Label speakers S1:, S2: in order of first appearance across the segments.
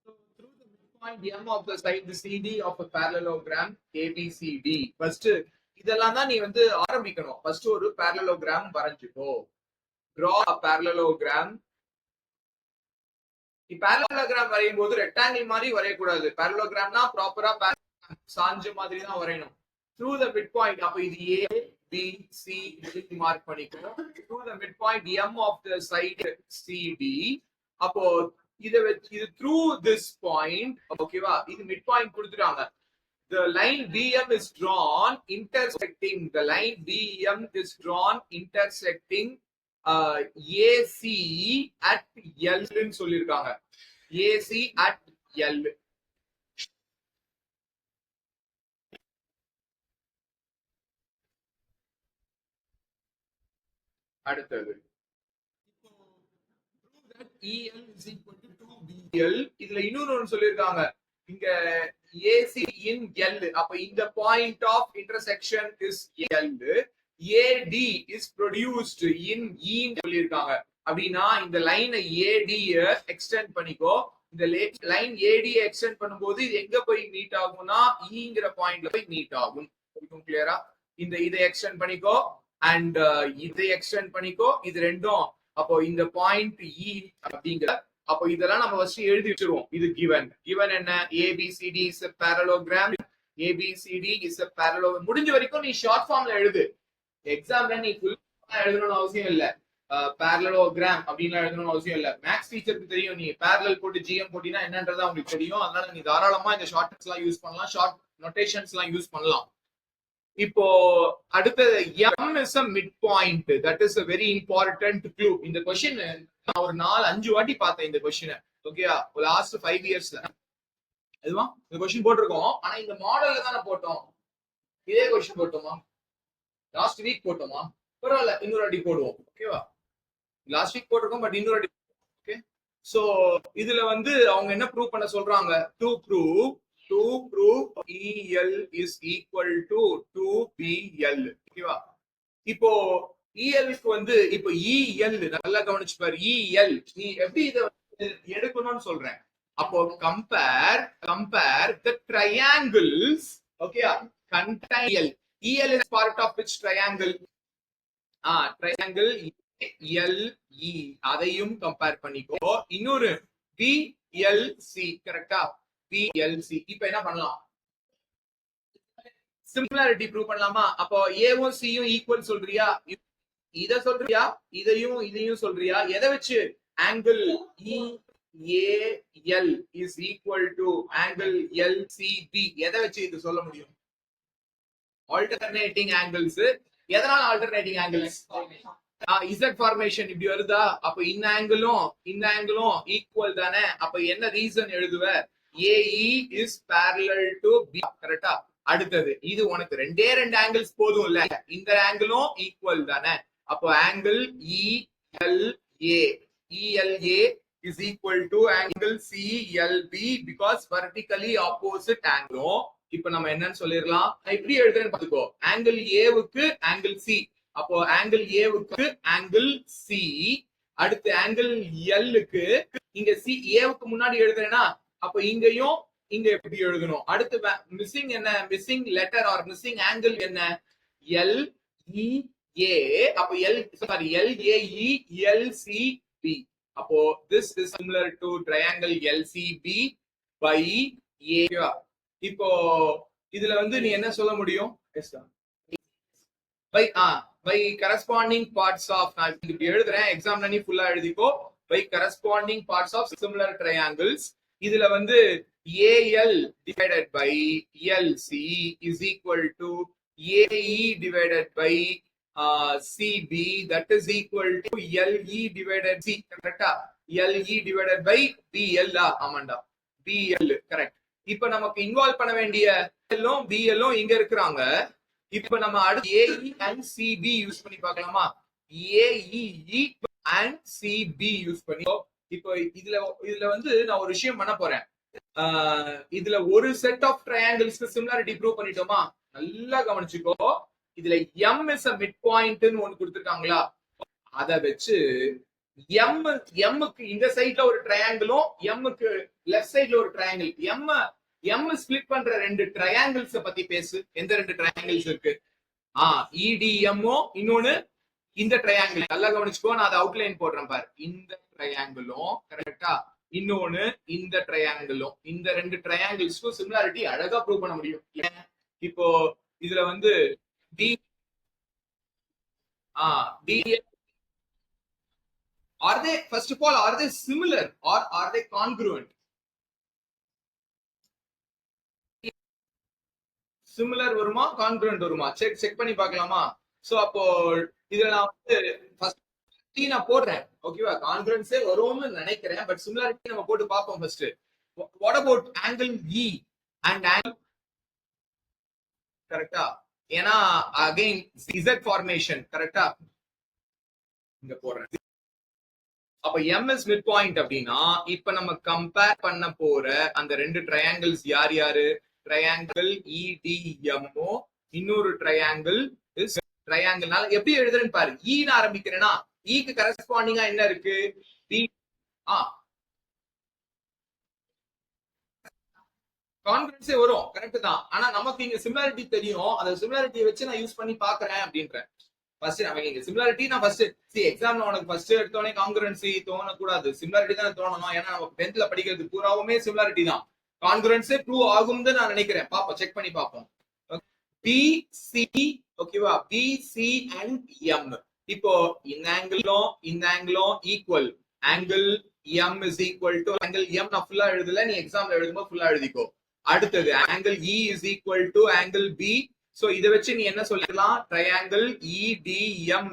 S1: So through the midpoint M of the side the CD of a parallelogram ABCD. First இதெல்லாம் தான் நீ வந்து ஆரம்பிக்கணும். First ஒரு parallelogram வரைஞ்சுக்கோ. Draw a parallelogram. parallelogram வரையும் போது ரெக்டாங்கிள் மாதிரி வரையக்கூடாது. parallelogramனா ப்ராப்பரா சாஞ்ச மாதிரி தான் வரையணும். Through the midpoint அப்ப இது A B C மார்க் பண்ணிக்கணும். Through the midpoint M of the side CD. அப்போ இது through this point, ஓகேவா? இது midpoint கொடுத்துட்டாங்க. The line BM is drawn intersecting. The line BM is drawn intersecting AC at L ன்னு சொல்லிருக்காங்க. AC at L. அடுத்தது EL is equal to 2BL. இதுல இன்னொன்னு சொல்லிருக்காங்க. இங்க AC in L. அப்ப இந்த point of intersection is L. AD is produced in E சொல்லிருக்காங்க. அப்படின்னா இந்த லைனை AD எக்ஸ்டெண்ட் பண்ணிக்கோ. இந்த லைன் AD எக்ஸ்டெண்ட் பண்ணும்போது இது எங்க போய் மீட் ஆகும்னா ஈங்கிற பாயிண்ட்ல போய் மீட் ஆகும். கிளியரா? இந்த இதை எக்ஸ்டெண்ட் பண்ணிக்கோ அண்ட் இதை எக்ஸ்டெண்ட் பண்ணிக்கோ. இது ரெண்டும் அப்போ இந்த பாயிண்ட் இ அப்படிங்கிற அப்போ இதெல்லாம் நம்ம ஃபர்ஸ்ட் எழுதி வச்சிருவோம். இது given என்ன? ABCD is a parallelogram. ABCD is a parallelogram. முடிஞ்ச வரைக்கும் நீ ஷார்ட் ஃபார்ம்ல எழுது. எக்ஸாம்ல நீ ஃபுல் எழுதணும்னு அவசியம் இல்ல. parallelogram அப்படின்னு எழுதணும்னு அவசியம் இல்ல. மேக்ஸ் டீச்சருக்கு தெரியும். நீ parallel போட்டு GM போட்டினா என்னன்றது உங்களுக்கு தெரியும். அதனால நீ தாராளமா இந்த ஷார்ட்கட்ஸ் எல்லாம் யூஸ் பண்ணலாம். ஷார்ட் நோட்டேஷன்ஸ் எல்லாம் யூஸ் பண்ணலாம். இப்போ அடுத்தது M is a midpoint. That is a very important clue. இந்த क्वेश्चन நான் ஒரு 4-5 வாட்டி பார்த்தேன் இந்த क्वेश्चन. ஓகேயா? லாஸ்ட் 5 இயர்ஸ்ல அதுவா இந்த क्वेश्चन போட்டுருக்கோம். ஆனா இந்த மாடல்ல தான போட்டோம். இதே क्वेश्चन போட்டோமா? லாஸ்ட் வீக் போட்டோமா? பரவாயில்ல, இன்னொரு அடி போடுவோம். ஓகேவா? லாஸ்ட் வீக் போட்டிருக்கோம், பட் இன்னொரு அடி. ஓகே, சோ இதுல வந்து அவங்க என்ன ப்ரூவ் பண்ண சொல்றாங்க? to prove EL is equal to 2BL. ஓகேவா? இப்போ EL க்கு வந்து இப்போ EL நல்லா கவனிச்சு பாரு. EL நீ எப்படி இத எடுக்கணும்னு சொல்றேன். அப்போ compare the triangles. ஓகேயா? contain EL. EL is part of which triangle? triangle LE. அதையும் கம்பேர் பண்ணிக்கோ. இன்னொரு BLC. கரெக்டா? BLC. இப்போ என்ன பண்ணலாம்? சிமிலாரிட்டி ப்ரூவ் பண்ணலாமா? அப்போ ஏவும் சியும் ஈக்குவல் சொல்றியா? இத சொல்றியா? இதையும் சொல்றியா? எதை வச்சு? Angle EAL is equal to angle LCB. எதை வச்சு இது சொல்ல முடியும்? Alternating angles. எதனால ஆல்டர்னேட்டிங் ஆங்கிள்ஸ்? Z ஃபார்மேஷன் இப்படி வருதா? அப்ப இந்த ஆங்கிளும் ஈக்குவல் தானே? அப்ப என்ன reason எழுதுவ? AE is parallel to B. கரெக்டா? அடுத்தது இது உனக்கு ரெண்டு ஆங்கிள்ஸ் போதும் இல்ல? இந்த ஆங்கிளும் ஈக்குவல் தானே? அப்போ angle ELA is equal to angle CLB because vertically opposite angle. இப்போ நம்ம என்னன்னு சொல்லிரலாம்? இப்படி எழுதுறேன்னு பாத்துக்கோ. ஆங்கிள் ஏவுக்கு ஆங்கிள் C. அப்போ ஆங்கிள் ஏவுக்கு ஆங்கிள் C. அடுத்து ஆங்கிள் Lக்கு இங்க C ஏவுக்கு முன்னாடி எழுதுறேன்னா அப்ப இங்கேயும் இங்க எப்படி எழுதணும்? அடுத்து மிஸ்ஸிங் என்ன? Missing letter are missing angle என்ன? LEA. அப்ப LAE LCB. அப்போ this is similar to triangle LCB by A. இப்போ இதுல வந்து நீ என்ன சொல்ல முடியும்? by corresponding parts of, நான் இப்படி எழுதுறேன், எக்ஸாம்ல நீ ஃபுல்லா எழுதிக்கோ. by corresponding parts of similar triangles. இதுல வந்து AL divided by LC is equal to AE divided by CB, that is equal to LE divided C. கரெக்டா? LE divided by BL. ஆமாண்டா, BL. கரெக்ட். இப்ப நமக்கு இன்வால்வ் பண்ண வேண்டிய BL இங்க இருக்கிறாங்க. இப்ப நம்ம அடுத்து AE and CB யூஸ் பண்ணி பார்க்கலாமா? AE and CB யூஸ் பண்ணி இப்போ இதுல வந்து நான் ஒரு விஷயம் பண்ண போறேன். இதுல ஒரு செட் ஆஃப் ட்ரையாங்கிள்ஸ்க்கு சிமிலாரிட்டி ப்ரூவ் பண்ணிட்டோமா? நல்லா கவனிச்சுக்கோ. இதுல M is a midpoint ன்னு ஒன்னு கொடுத்திருக்காங்களா? அத வச்சு எம்முக்கு இந்த சைட்ல ஒரு ட்ரையாங்கிளும் எம்முக்கு லெஃப்ட் சைட்ல ஒரு ட்ரையாங்கிள். எம் ஸ்பிளிட் பண்ற ரெண்டு ட்ரையாங்கிள்ஸ் பத்தி பேசு. எந்த ரெண்டு ட்ரையாங்கிள்ஸ் இருக்கு? இடிஎம்ஓ, இன்னொன்னு இந்த ட்ரையாங்கிள். நல்லா கவனிச்சுக்கோ, நான் அதை அவுட்லைன் போடுறேன் பாரு. இந்த ட்ரையாங்கிளும் கரெக்டா, இன்னொன்னு இந்த ட்ரையாங்கிளும். இந்த ரெண்டு ட்ரையாங்கிள்ஸ்க்கும் சிமிலாரிட்டி அழகா ப்ரூவ் பண்ண முடியும். இப்போ இதுல வந்து D D are they, first of all, are they similar or are they congruent? Similar வருமா, கான்கிரண்ட் வருமா? செக் பண்ணி பார்க்கலாமா? சோ அப்போ இதுல நான் வந்து ஃபர்ஸ்ட் நான் போடுறேன். ஓகேவா? கான்கிரன்ஸே வரும்னு நினைக்கிறேன். பட் சிமிலாரிட்டி நம்ம போட்டு பார்ப்போம் first. What about angle E and angle? கரெக்டா? ஏன்னா அகைன் Z ஃபார்மேஷன். கரெக்டா? இங்க போடுறேன். அப்ப MS மிட் பாயிண்ட் அப்படின்னா இப்ப நம்ம கம்பேர் பண்ண போற அந்த ரெண்டு ட்ரையாங்கிள்ஸ் யார் யாரு? ட்ரையாங்கிள் EDMO, இன்னொரு ட்ரையாங்கிள் இஸ் ட்ரையாங்கிள்னால எப்படி எழுதுறேன்னு பாரு. ஈன்னு ஆரம்பிக்கிறேன்னா ஈக்கு கரஸ்பாண்டிங்கா என்ன இருக்கு? டி. கான்ஃபிடன்ஸே வரும். கரெக்ட் தான். ஆனா நமக்கு இங்க சிமிலாரிட்டி தெரியும். அந்த சிமிலாரிட்டியை வச்சு நான் யூஸ் பண்ணி பாக்குறேன் அப்படின்றேன். ஃபர்ஸ்ட் நமக்கு இங்க சிமிலாரிட்டி நான் ஃபர்ஸ்ட் எக்ஸாம்ல உனக்கு ஃபர்ஸ்ட் எடுத்தோடனே கான்கிரன்சி தோணக்கூடாது. சிமிலாரிட்டி தான் தோணணும். ஏன்னா நம்ம 10th படிக்கிறது பூராவுமே சிமிலாரிட்டி தான். கான்கிரன்ஸே ப்ரூவ் ஆகும்னு நான் நினைக்கிறேன். பாப்போம், செக் பண்ணி பார்ப்போம். BC, ஓகேவா? BC and M. இப்போ இந்த ஆங்கிளும் equal. Angle M is equal to angle M. நான் ஃபுல்லா எழுதல, நீ எக்ஸாம்ல எழுதும்போது ஃபுல்லா எழுதிக்கோ. அடுத்தது angle E is equal to angle B. So இத வச்சு நீ என்ன சொல்லிடலாம்? Triangle EDM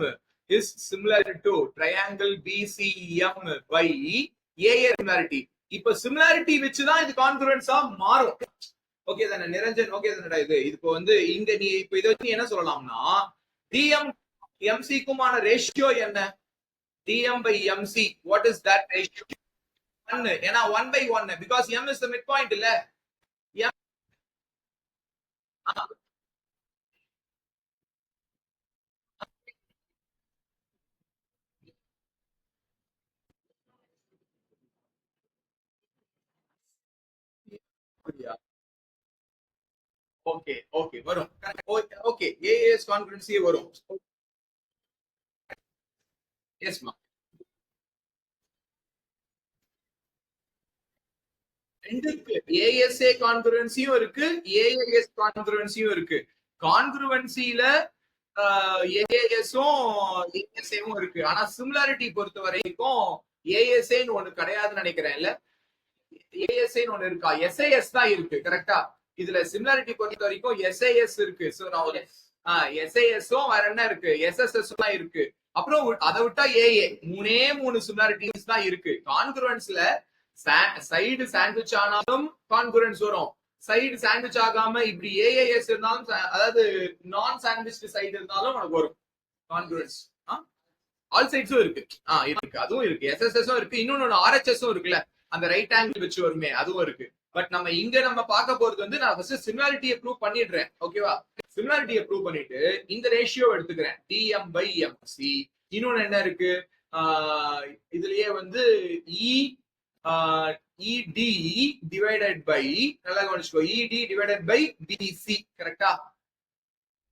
S1: is similar to triangle BCM by AA similarity. இப்ப சிமிலாரிட்டி வச்சுதான் இது கான்கிரன்ஸா மாறும். ஓகே தானே நிரஞ்சன்? ஓகே தானடா? இது இப்போ வந்து இங்க நீ இப்ப இதை வச்சு என்ன சொல்லலாம்னா DM MC-க்குமான ரேஷியோ என்ன? DM by MC, what is that ratio? 1. ஏன்னா 1/1 because M is the midpoint இல்ல. ஓகே ஓகே வரும். ஓகே ஏஎஸ் கான்கிரன்சி வரும். எஸ் மா. ரெண்டுக்கு ஏஎஸ்ஏ கான்கிரன்சியும் இருக்கு, ஏஏஎஸ் கான்கிரன்சியும் இருக்கு. கான்கிருவன்சில ஏஏஎஸும் ஏஎஸ்ஏவும் இருக்கு. ஆனா சிமிலாரிட்டி பொறுத்த வரைக்கும் ஏஎஸ்ஏன்னு ஒண்ணு கிடையாதுன்னு நினைக்கிறேன். இல்ல ஏஎஸ்ஏன்னு ஒண்ணு இருக்கா? எஸ்ஐஎஸ் தான் இருக்கு. கரெக்டா? இதுல சிமிலாரிட்டி பொறுத்த வரைக்கும் எஸ்ஐஎஸ் இருக்கு. சோ நான் ஒரு எஸ்ஐஎஸும் வேற என்ன இருக்கு? எஸ்எஸ்எஸ் தான் இருக்கு. அப்புறம் அதை விட்டா ஏஏ. மூணு சிமிலாரிட்டிஸ் தான் இருக்கு. கான்கிருவன்ஸ்ல சைடு சாண்ட்விச் ஆனாலும் கான்கிரன்ஸ் வரும். சைடு சாண்ட்விச் ஆகாம இப்படி ஏஏஎஸ் இருந்தாலும், அதாவது நான் சாண்ட்விச் சைடு இருந்தாலும் உனக்கு வரும் கான்கிரன்ஸ். ஆல் சைட்ஸும் இருக்கு. இருக்கு, அதுவும் இருக்கு. எஸ்எஸ்எஸும் இருக்கு. இன்னொன்னு ஆர்ஹெச்எஸும் இருக்குல்ல, அந்த ரைட் ஆங்கிள் வச்சு வருமே, அதுவும் இருக்கு. பட் நம்ம இங்க நம்ம பார்க்க போறது வந்து நான் ஃபர்ஸ்ட் சிமிலாரிட்டியை ப்ரூவ் பண்ணிடுறேன். ஓகேவா? சிமிலாரிட்டியை ப்ரூவ் பண்ணிட்டு இந்த ரேஷியோ எடுத்துக்கிறேன். DM by MC. இன்னொன்னு என்ன இருக்கு? இதுலயே வந்து ED divided by, நல்லா கவனிச்சுக்கோ, ED divided by BC. கரெக்டா?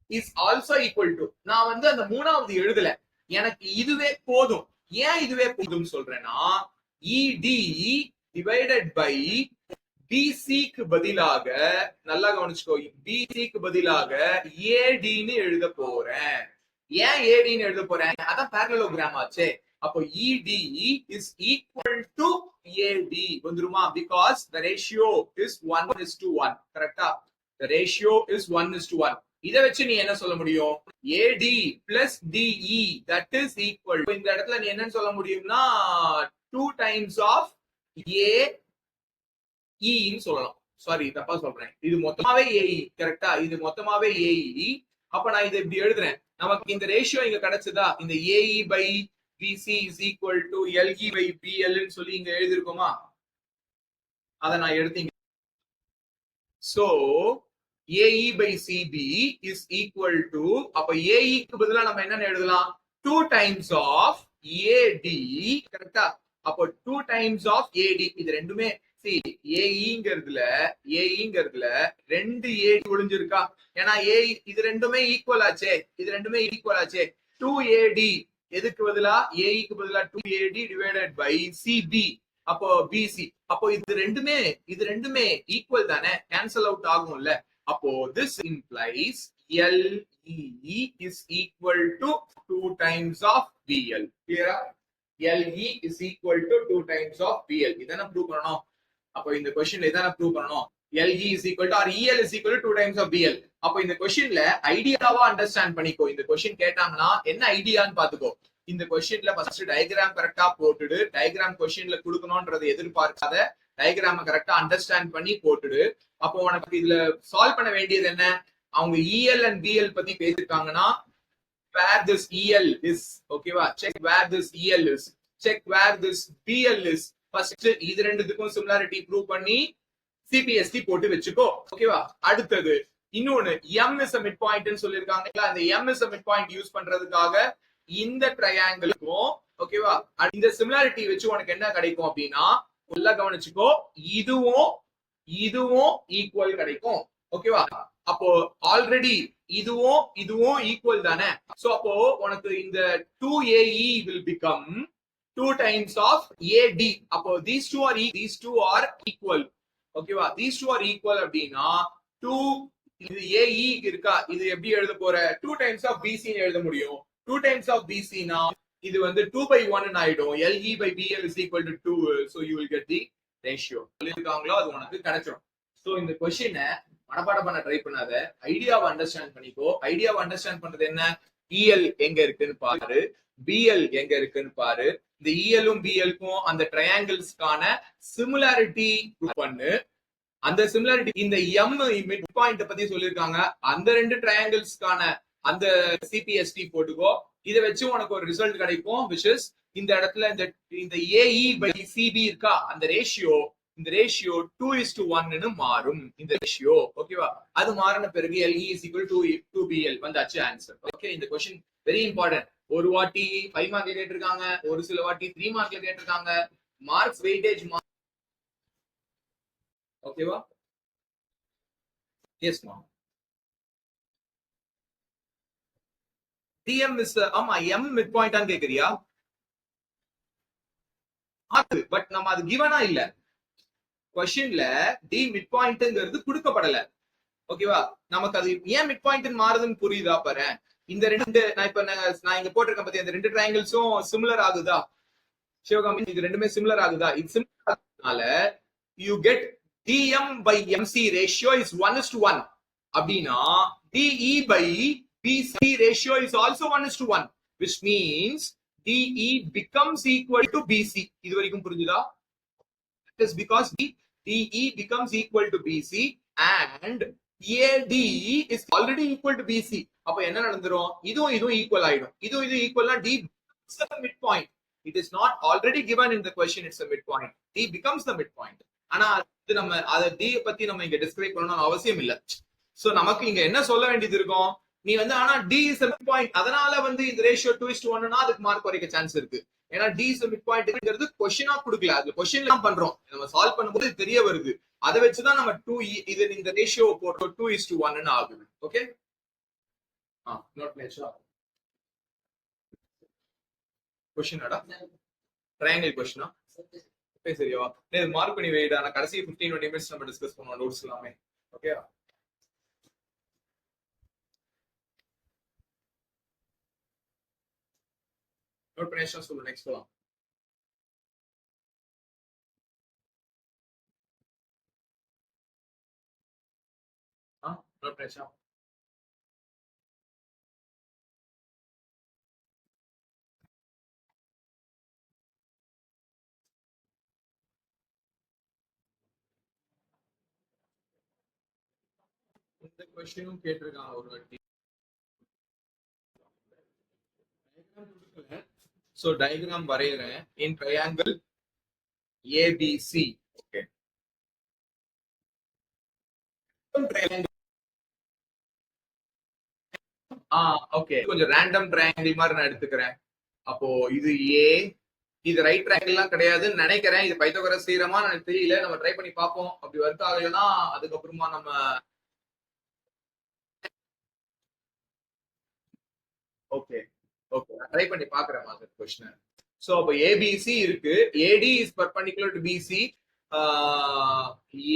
S1: is also equal to, நான் வந்து அந்த மூணாவது எழுதல, எனக்கு இதுவே போதும். ஏன் இதுவே போதும் சொல்றேன்னா ED divided by BC-க்கு பதிலாக, நல்லா கவனிச்சுக்கோ, BC-க்கு பதிலாக AD-ன்னு எழுத போறேன். ஏன் AD-ன்னு எழுத போறேன்? அதான் parallelogram ஆச்சே. அப்போ ED is equal to AD வந்துருமா? because the ratio is 1:1. கரெக்டா? the ratio is 1:1. இத வச்சு நீ என்ன சொல்ல முடியும்? AD plus DE that is equal to, இந்த இடத்துல நீ என்னன்னு சொல்ல முடியும்னா 2 times of AE ன்னு சொல்லலாம். சாரி, தப்பா சொல்றேன். இது மொத்தமாவே AE. கரெக்டா? இது மொத்தமாவே AE. அப்ப நான் இதை இப்படி எழுதுறேன். நமக்கு இந்த ரேஷியோ இங்க கிடைச்சதா? இந்த AE by BC is equal to LE by BL ன்னு சொல்லி இங்க எழுதிருக்கோமா? அத நான் எடுத்தீங்க. So AE by CB is equal to, அப்ப AE க்கு பதிலா நம்ம என்ன எழுதலாம்? 2 times of ஏடி கரெக்டா? அப்போ 2 டைம்ஸ் ஆஃப் ஏடி. இது ரெண்டுமே ஏஇங்கிறதுல ரெண்டு ஏடி ஒளிஞ்சிருக்கா? ஏன்னா ஏ இது ரெண்டுமே ஈக்குவல் ஆச்சே, இது ரெண்டுமே ஈக்குவல் ஆச்சே. 2AD எதுக்கு பதிலா ஏஇக்கு பதிலா 2AD டிவைடட் பை சிபி. அப்போ பிசி. அப்போ இது ரெண்டுமே ஈக்குவல் தானே, கேன்சல் அவுட் ஆகும்ல. அப்போ this implies LE is equal to 2 times of BL. Clear? LE is equal to 2 times of BL. இதான ப்ரூவ் பண்ணனும். அப்போ இந்த क्वेश्चनல இதான ப்ரூவ் பண்ணனும். LE is equal to or EL is equal to 2 times of BL. அப்போ இந்த क्वेश्चनல ஐடியாவா understand பண்ணிக்கோ. இந்த क्वेश्चन கேட்டாங்கன்னா என்ன ஐடியான்னு பாத்துக்கோ. இந்த क्वेश्चनல ஃபர்ஸ்ட் டயகிராம் கரெக்ட்டா போட்டுடு. டயகிராம் क्वेश्चनல கொடுக்கணும்ன்றதை எதிர்பார்க்காத, டயகிராம கரெக்ட்டா அண்டர்ஸ்டாண்ட் பண்ணி போட்டுடு. அப்போ உனக்கு இதுல சால்வ் பண்ண வேண்டியது என்ன? அவங்க EL and BL பத்தி பேசிருக்காங்கன்னா where this EL is, ஓகேவா? check where this EL is, check where this BL is. First இது ரெண்டுத்துக்கும் சிமிலாரிட்டி ப்ரூவ் பண்ணி சிபிஎஸ்டி போட்டு வெச்சுக்கோ, ஓகேவா? அடுத்தது இன்னொன்னு m is a midpoint ன்னு சொல்லிருக்காங்கல, அந்த m is a midpoint use பண்றதுக்காக இந்த ட்ரையாங்கிளுக்கும், ஓகேவா, இந்த சிமிலாரிட்டி வச்சு உனக்கு என்ன கிடைக்கும் அப்படின்னா, நல்லா கவனிச்சுக்கோ, இதுவும் ஈக்குவல் கிடைக்கும், ஓகேவா? அப்போ ஆல்ரெடி இதுவும் ஈக்குவல் தானே. சோ அப்போ உனக்கு இந்த 2AE will become 2 times of AD. அப்போ these two are equal, ஓகேவா? these two are equal அப்படின்னா 2 இது AE இருக்கா, இது எப்படி எழுத போற? 2 times of BC ன்னு எழுத முடியும். 2 times of BC னா இது வந்து 2/1 ன்னு ஆயிடும். LE by BL is equal to 2. So you will get the ratio. சொல்லிருக்காங்களோ அது உனக்கு கிடைச்சிடும். சோ இந்த क्वेश्चனை மனப்பாடம் பண்ண ட்ரை பண்ணாத, ஐடியாவை அண்டர்ஸ்டாண்ட் பண்ணிக்கோ. ஐடியாவை அண்டர்ஸ்டாண்ட் பண்றது என்ன? EL எங்க இருக்குன்னு பாரு, BL எங்க இருக்குன்னு பாரு. இந்த ELம் BLக்கும் அந்த ட்ரையாங்கிள்ஸ்க்கான சிமிலாரிட்டி பண்ணு. அந்த சிமிலாரிட்டி இந்த M மிட் பாயிண்ட் பத்தி சொல்லிருக்காங்க, அந்த ரெண்டு ட்ரையாங்கிள்ஸ்க்கான அந்த சிபிஎஸ்டி போட்டுக்கோ. இதை வச்சு உனக்கு ஒரு ரிசல்ட் கிடைக்கும், which is இந்த இடத்துல இந்த AE by CB இருக்கா, அந்த ரேஷியோ, இந்த ரேஷியோ 2:1 ன்னு மாறும். இந்த ரேஷியோ, ஓகேவா? அது மாறின பிறகு LE is equal to 2BL வந்தாச்சு ஆன்சர். ஓகே, இந்த क्वेश्चन வெரி இம்பார்ட்டன்ட். ஒரு வாட்டி 5 மார்க்ல கேட்டிருக்காங்க, ஒரு சில வாட்டி 3 மார்க்ல கேட்டிருக்காங்க. மார்க்ஸ் வெயிட்டேஜ் ஓகேவா? எஸ் மா. DM is ஆமா M மிட் பாயிண்ட் ஆன்னு கேக்குறியா? பட் நம்ம அது கிவனா இல்ல. क्वेश्चनல D மிட் பாயிண்ட்ங்கிறது கொடுக்கப்படல, ஓகேவா? நமக்கு அது ஏன் மிட் பாயிண்ட் மாறுதுன்னு புரியுதா பாரு. இந்த ரெண்டு நான் இங்க போட்டிருக்கேன் பத்தி, அந்த ரெண்டு ட்ரையாங்கிள்ஸும் சிமிலர் ஆகுதா சிவகாமி? இது ரெண்டுமே சிமிலர் ஆகுதா? இது similar ஆகுறதுனால you get DM by MC ratio is 1:1. அப்படின்னா DE by BC ratio is also 1:1, which means DE becomes equal to BC. இது வரைக்கும் புரிஞ்சுதா? It is because DE becomes equal to BC and AD is already equal to BC. அப்ப என்ன நடந்துரும்? இதுவும் equal ஆயிடும். இது ஈக்குவல்னா D becomes the midpoint. It is not already given in the question, it's a midpoint. D becomes the midpoint. ஆனா அது நம்ம அத D பத்தி நம்ம இங்க டிஸ்கிரைப் பண்ணணும்னு அவசியம் இல்ல. சோ நமக்கு இங்க என்ன சொல்ல வேண்டியது இருக்கும்? நீ ஆனா D is a midpoint, அதனால இந்த ரேஷியோ 2:1 னா அதுக்கு மார்க் குறைக்க சான்ஸ் இருக்கு. ஏன்னா D is a midpointங்கிறது क्वेश्चனா கொடுக்கல, அது क्वेश्चன்ல தான் பண்றோம். நம்ம சால்வ் பண்ணும்போது தெரிய வருது. அதை வச்சுதான் நம்ம 2 இது இந்த ரேஷியோ போட்டோம் 2:1 ன்னு ஆகுது. ஓகே, நோட் மேட்சா क्वेश्चन அடா ட்ரையாங்கிள் क्वेश्चனா சரியாவா? நீ மார்க் பண்ணி வைடா. நான் கடைசி 15-20 மினிட்ஸ் நம்ம டிஸ்கஸ் பண்ணுவோம் நோட்ஸ் எல்லாமே. ஓகே, நோட் பண்ணியா சொல்லு. நெக்ஸ்ட் போலாம். நோட் பண்ணியா? இந்த क्वेश्चனும் கேட்டிருக்காங்க ஒரு வாட்டி. சோ டயகிராம் வரையறேன் in triangle ABC. Okay, okay, கொஞ்சம் ரேண்டம் ட்ரையாங்கிள் மாதிரி நான் எடுத்துக்கிறேன். அப்போ இது ஏ, இது ரைட் ட்ரையாங்கிள் எல்லாம் கிடையாதுன்னு நினைக்கிறேன். இது பைத்தகோரஸ் தியரமா எனக்கு தெரியல. நம்ம ட்ரை பண்ணி பார்ப்போம். அப்படி ஒர்க் ஆகலைன்னா அதுக்கப்புறமா நம்ம ஓகே ஓகே ட்ரை பண்ணி பாக்குறேன் மாஸ்டர் கொஸ்டின். சோ அப்ப ஏபிசி இருக்கு. AD is perpendicular to BC.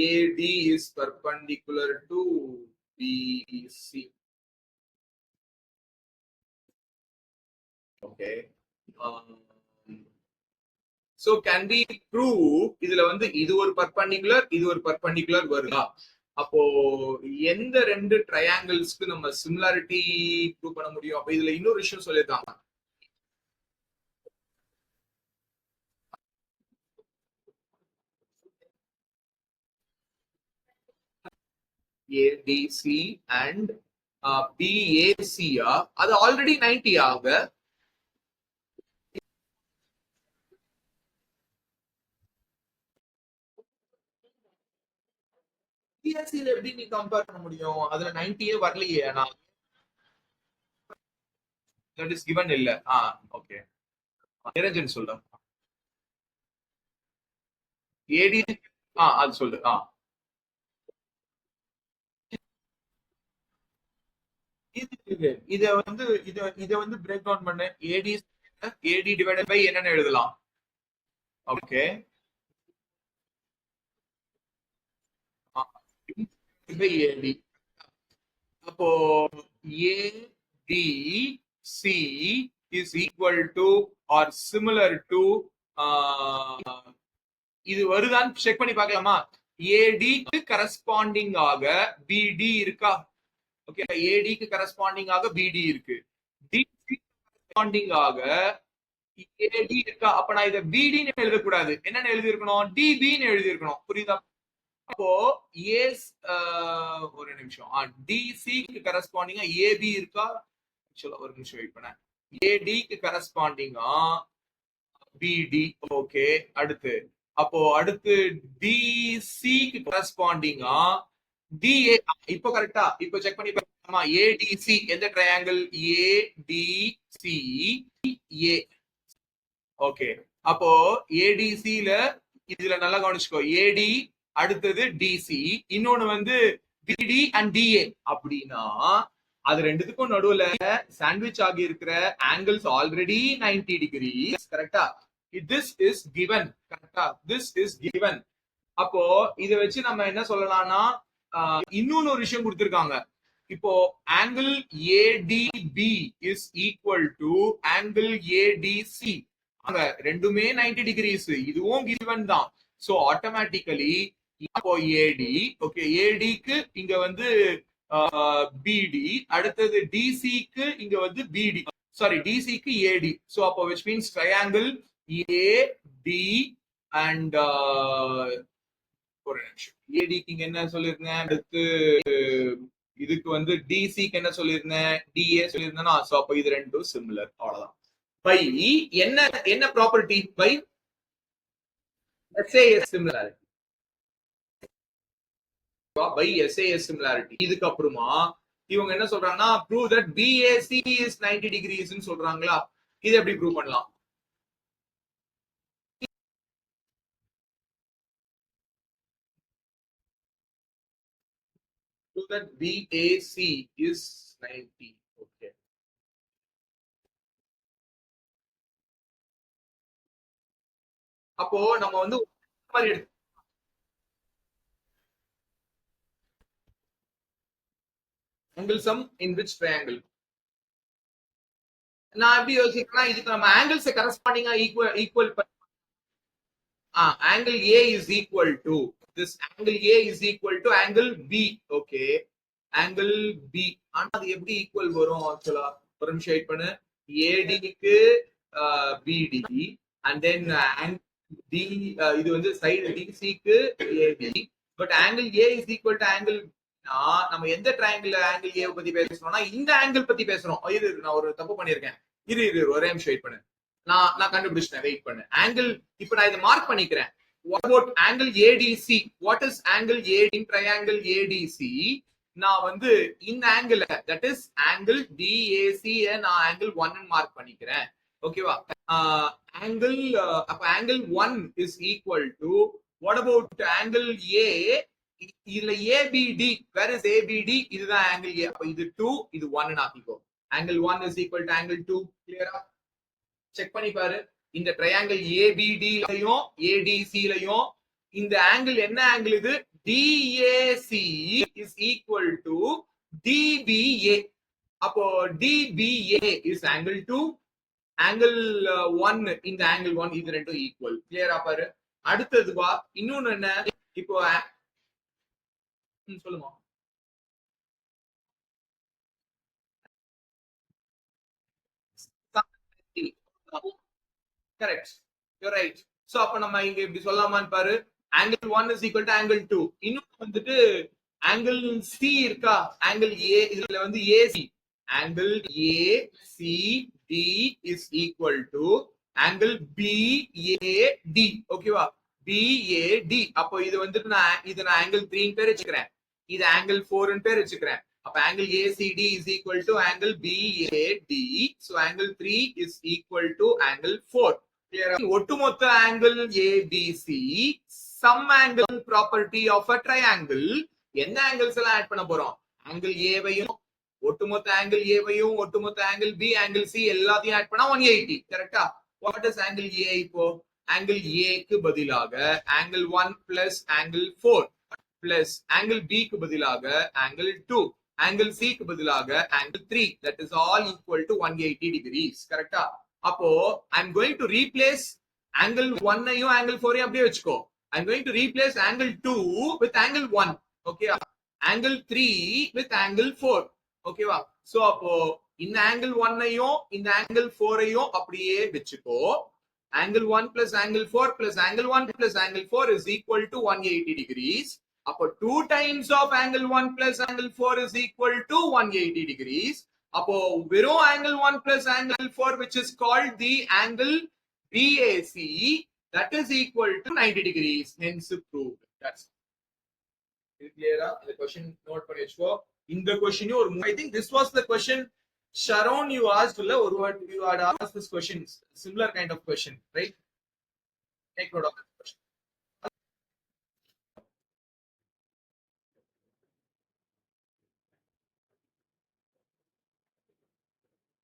S1: AD is perpendicular to BC. Okay. So can be prove இதுல வந்து இது ஒரு பர்பெண்டிகுலர், இது ஒரு பர்பெண்டிகுலர் வருதா? அப்போ எந்த ரெண்டு ட்ரையாங்கிள்ஸ்க்கு நம்ம சிமிலாரிட்டி ப்ரூவ் பண்ண முடியும்? அப்ப இதுல இன்னொரு விஷயம் சொல்லியிருக்காங்க. ஏடிசி அண்ட் பிஏசியா அது ஆல்ரெடி 90 ஆக. பிஎஸ்சில எப்படி நீ கம்பேர் பண்ண முடியும்? அதுல 90 வரலையே. நான் தட் இஸ் given இல்ல. ஓகே நிரஞ்சன் சொல்றேன். ஏடி அது சொல்லு. இத வந்து இத வந்து பிரேக் டவுன் பண்ணு. ஏடி ஏடி டிவைடட் பை என்னன்னு எழுதலாம். Okay AD. அப்போ ADC is equal to or similar to இது வருதான்னு செக் பண்ணி பார்க்கலாமா? ஏடிக்கு கரஸ்பாண்டிங் ஆக பிடி இருக்கா? ஓகே ஏடிக்கு கரஸ்பாண்டிங் ஆக பிடி இருக்கு. டிசி கரஸ்பாண்டிங் ஆக ஏடி இருக்கா? அப்ப நான் இதை பிடின்னு எழுதக்கூடாது. என்னன்னு எழுதி இருக்கணும்? டிபின்னு எழுதி இருக்கணும். புரியுதா? அப்போ ஏஸ் ஒரு நிமிஷம். டிசிக்கு கரஸ்பாண்டிங்கா ஏபி இருக்கா? ஒரு நிமிஷம் வெயிட் பண்ண. ஏடிக்கு கரஸ்பாண்டிங்கா பிடி. ஓகே அடுத்து அப்போ அடுத்து டிசிக்கு கரஸ்பாண்டிங்கா டிஏ. இப்போ கரெக்டா? இப்போ செக் பண்ணி பார்க்கலாமா? ஏடிசி எந்த ட்ரையாங்கிள்? ஏடிசி ஏ. ஓகே அப்போ ஏடிசில இதுல நல்லா கவனிச்சுக்கோ. ஏடி அடுத்தது டிசி, இன்னொன்னு வந்து பிடி அண்ட் டிஏ. அப்படின்னா அது ரெண்டுத்துக்கும் நடுவுல சாண்ட்விச் ஆகி இருக்கிற ஆங்கிள்ஸ் ஆல்ரெடி 90 டிகிரிஸ். கரெக்டா? This is given. கரெக்டா? This is given. அப்போ இத வச்சு நம்ம என்ன சொல்லலாம்னா இன்னொன்னு ஒரு விஷயம் கொடுத்திருக்காங்க. இப்போ angle ATP is equal to angle ADC. அங்க ரெண்டுமே 90 டிகிரிஸ். இதுவும் கிவன் தான். சோ ஆட்டோமேட்டிக்கலி இப்போ ஏடி ஓகே ஏடிக்கு இங்க வந்து பிடி, அடுத்தது டிசிக்கு இங்க வந்து பிடி, சாரி டிசிக்கு ஏடி. சோ அப்போ which means triangle AD and ஒரு நிமிஷம் ஏடிக்கு இங்க என்ன சொல்லிருந்தேன்? அடுத்து இதுக்கு வந்து டிசிக்கு என்ன சொல்லிருந்தேன்? டிஏ சொல்லியிருந்தேன்னா சோ அப்போ இது ரெண்டும் சிமிலர். அவ்வளவுதான். பை என்ன என்ன property? By SAS similarity. By SAS similarity. இதுக்கு அப்புறமா இவங்க என்ன சொல்றாங்கன்னா prove that BAC is 90 degrees ன்னு சொல்றாங்களா? இது எப்படி ப்ரூவ் பண்ணலாம்? Prove that BAC is 90. Okay. அப்போ நம்ம வந்து மாதிரி எடுத்து angle sum in which triangle? நான் எப்படி யோசிக்கிறேன்னா இதுக்கு நம்ம ஆங்கிள்ஸ் கரஸ்பாண்டிங்கா equal angle A is equal to this angle A is equal to angle B. Okay, angle B. ஆனா அது எப்படி ஈக்குவல் வரும்? ஆக்சுவலா ஒரு நிமிஷம் வெயிட் பண்ணு. ஏடிக்கு பிடி அண்ட் தென் டி இது வந்து சைடு டிசிக்கு AB. But angle A is equal to angle. நம்ம எந்த ட்ரையாங்கிள் ஆங்கிள் ஏ பத்தி பேசுறோம்னா இந்த ஆங்கிள் பத்தி பேசுறோம். இரு நான் ஒரு தப்பு பண்ணிருக்கேன். இரு ஒரே நிமிஷம் வெயிட் பண்ணு. நான் கண்டுபிடிச்சிட்டேன். வெயிட் பண்ணு. ஆங்கிள் இப்ப நான் இதை மார்க் பண்ணிக்கிறேன். What about angle ADC? What is angle AD in triangle ADC? நான் வந்து இந்த angle that is angle DAC நான் ஆங்கிள் 1 மார்க் பண்ணிக்கிறேன். ஓகேவா? ஆங்கிள் அப்ப angle 1 is equal to what about angle A? இதுல ஏபிடி, வேர் இஸ் ஏபிடி? இதுதான் angle A. அப்ப இது 2, இது 1 ஆக்கிக்கோ. Angle 1 is equal to angle 2. கிளியரா? செக் பண்ணி பாரு. இந்த ட்ரையாங்கிள் ஏபிடிலயும் ஏடிசிலயும் இந்த ஆங்கிள் என்ன ஆங்கிள்? இது DAC is equal to DBA. அப்போ டிபிஏ இஸ் ஆங்கிள் 2, ஆங்கிள் 1 இந்த ஆங்கிள் 1, இது ரெண்டும் ஈக்குவல். கிளியரா பாரு. அடுத்தது வா, இன்னொன்னு என்ன? இப்போ சொல்லுங்க. Correct, you right. சோ அப்ப நம்ம இங்க இப்படி சொல்லலாமான்னு பாரு. Angle 1 is equal to angle 2. இன்னும் வந்துட்டு ஆங்கிள் சி இருக்கா? ஆங்கிள் ஏ, இதுல வந்து AC, angle ACD is equal to angle BAD. ஓகேவா? பிஏடி. அப்போ இது வந்துட்டு நான் ஆங்கிள் 3 பேர் வச்சுக்கிறேன், இது ஆங்கிள் 4 பேர் வச்சுக்கிறேன். அப்ப angle ACD is equal to angle BAD. So angle 3 is equal to angle 4. Clear? ஒட்டுமொத்த angle ABC, some angle property of a triangle. என்ன angles எல்லாம் ஆட் பண்ண போறோம்? angle A வையும் ஒட்டுமொத்த angle A வையும் ஒட்டுமொத்த angle B, angle C எல்லாத்தையும் ஆட் பண்ணா 180. கரெக்டா? What is angle A இப்போ? angle A க்கு பதிலாக angle 1 plus angle 4 plus angle B க்கு பதிலாக angle 2, angle C க்கு பதிலாக angle 3, that is all equal to 180 degrees. கரெக்டா? அப்போ I'm going to replace angle 1 ஐயும் angle 4 ஐயும் அப்படியே வச்சுக்கோ. I'm going to replace angle 2 with angle 1. okay? angle 3 with angle 4. ஓகேவா? சோ அப்போ இந்த angle 1 ஐயும் இந்த angle 4 ஐயும் அப்படியே வச்சுக்கோ. angle 1 plus angle 4 plus angle 1 plus angle 4 is equal to 180 degrees. அப்போ 2 times of angle 1 plus angle 4 is equal to 180 degrees. அப்போ வெறும் angle 1 plus angle 4, which is called the angle BAC, that is equal to 90 degrees. Hence proved. That's clear. The question note பண்ணி வெச்சுக்கோ. இந்த question ஒரு, I think this was the question Sharon you asked, or you had asked this question, similar kind of question, right? Take note of the question.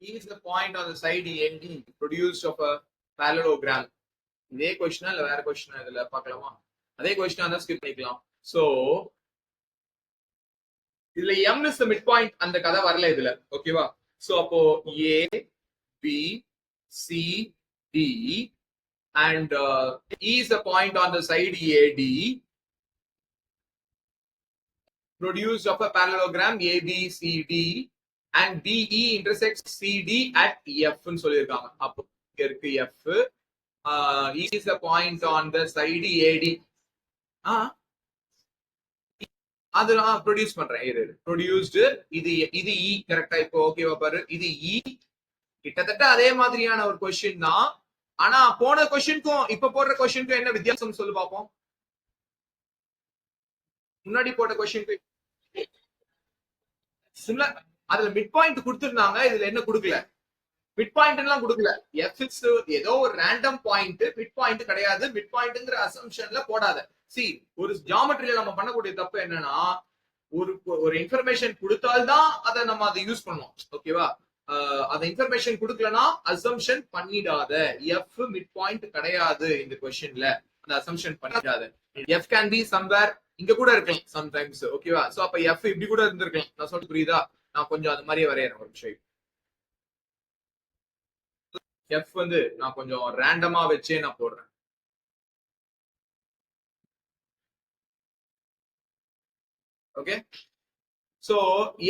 S1: E is the point on the side END produced of a parallelogram. இதே கொஸ்டினா இல்ல வேற கொஸ்டினா இதுல பார்க்கலாமா? அதே கொஸ்டினா தான் skip பண்ணிக்கலாம். So இதுல M is the midpoint, அந்த கதை வரல இதுல. ஓகேவா? சோ அப்போ A B C D and E is the point on the side EAD produced of a parallelogram ABCD and BE intersects CD at F ன்னு சொல்லிருக்காங்க. அப்போ இங்க இருக்கு F. E is the point on the side AD. அது நான் produce பண்றேன். Produced இது E கரெக்டா? இப்போ ஓகேவா பாரு, இது E. கிட்டத்தட்ட அதே மாதிரியான ஒரு கொஸ்டின் தான். ஆனா போன கொஸ்டினுக்கும் இப்ப போடுற கொஸ்டினுக்கும் என்ன வித்தியாசம் சொல்லு பாப்போம். முன்னாடி போட்ட கொஸ்டினுக்கு சிமிலர். அதுல மிட் பாயிண்ட் கொடுத்திருந்தாங்க, இதுல என்ன கொடுக்கல? மிட் பாயிண்ட் எல்லாம் கொடுக்கல. எஃப் ஏதோ ஒரு ரேண்டம் பாயிண்ட், மிட் பாயிண்ட் கிடையாது. மிட் பாயிண்ட்ங்கிற அசம்ஷன்ல போடாத. சி, ஒரு ஜியாமெட்ரியில நம்ம பண்ணக்கூடிய தப்பு என்னன்னா, ஒரு இன்ஃபர்மேஷன் கொடுத்தால்தான் அதை நம்ம அதை யூஸ் பண்ணுவோம். ஓகேவா? அந்த இன்ஃபர்மேஷன் கொடுக்கலனா அசம்ஷன் பண்ணிடாத. எஃப் மிட் பாயிண்ட் கிடையாது இந்த கொஸ்டின்ல, அந்த அசம்ஷன் பண்ணிடாத. எஃப் கேன் பி சம்வேர், இங்க கூட இருக்கலாம் சம்டைம்ஸ். ஓகேவா? சோ அப்ப எஃப் இப்படி கூட இருந்திருக்கலாம். நான் சொல்ல புரியுதா? நான் கொஞ்சம் அது மாதிரியே வரையறேன் ஒரு விஷயம். எஃப் வந்து நான் கொஞ்சம் ரேண்டமா வச்சே நான் போடுறேன். ஓகே? சோ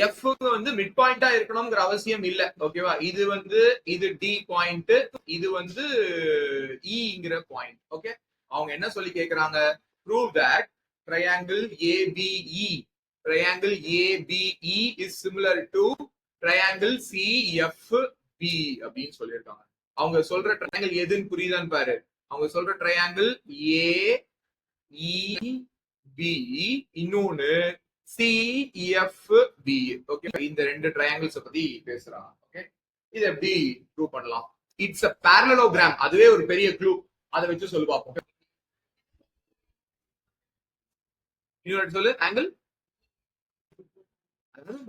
S1: எஃப் வந்து மிட் பாயிண்டா இருக்கணும்ங்கிற அவசியம் இல்ல. ஓகேவா? இது வந்து இது டி பாயிண்ட், இது வந்து இங்கிற பாயிண்ட். ஓகே? அவங்க என்ன சொல்லி கேக்குறாங்க? prove that triangle ABE, triangle ABE is similar to triangle CFB அப்படின்னு சொல்லியிருக்காங்க. அவங்க சொல்ற ட்ரையாங்கிள் எதுன்னு புரியுதான்னு பாரு. அவங்க சொல்ற ட்ரையாங்கிள் AEB, இன்னொன்னு CFB. ஓகே, இந்த ரெண்டு ட்ரையாங்கிள்ஸ் பத்தி பேசுறாங்க. ஓகே, இது எப்படி ப்ரூவ் பண்ணலாம்? It's a parallelogram. அதுவே ஒரு பெரிய க்ளூ. அதை வச்சு சொல்லு பார்ப்போம். இன்னொரு சொல்லு. ஆங்கிள்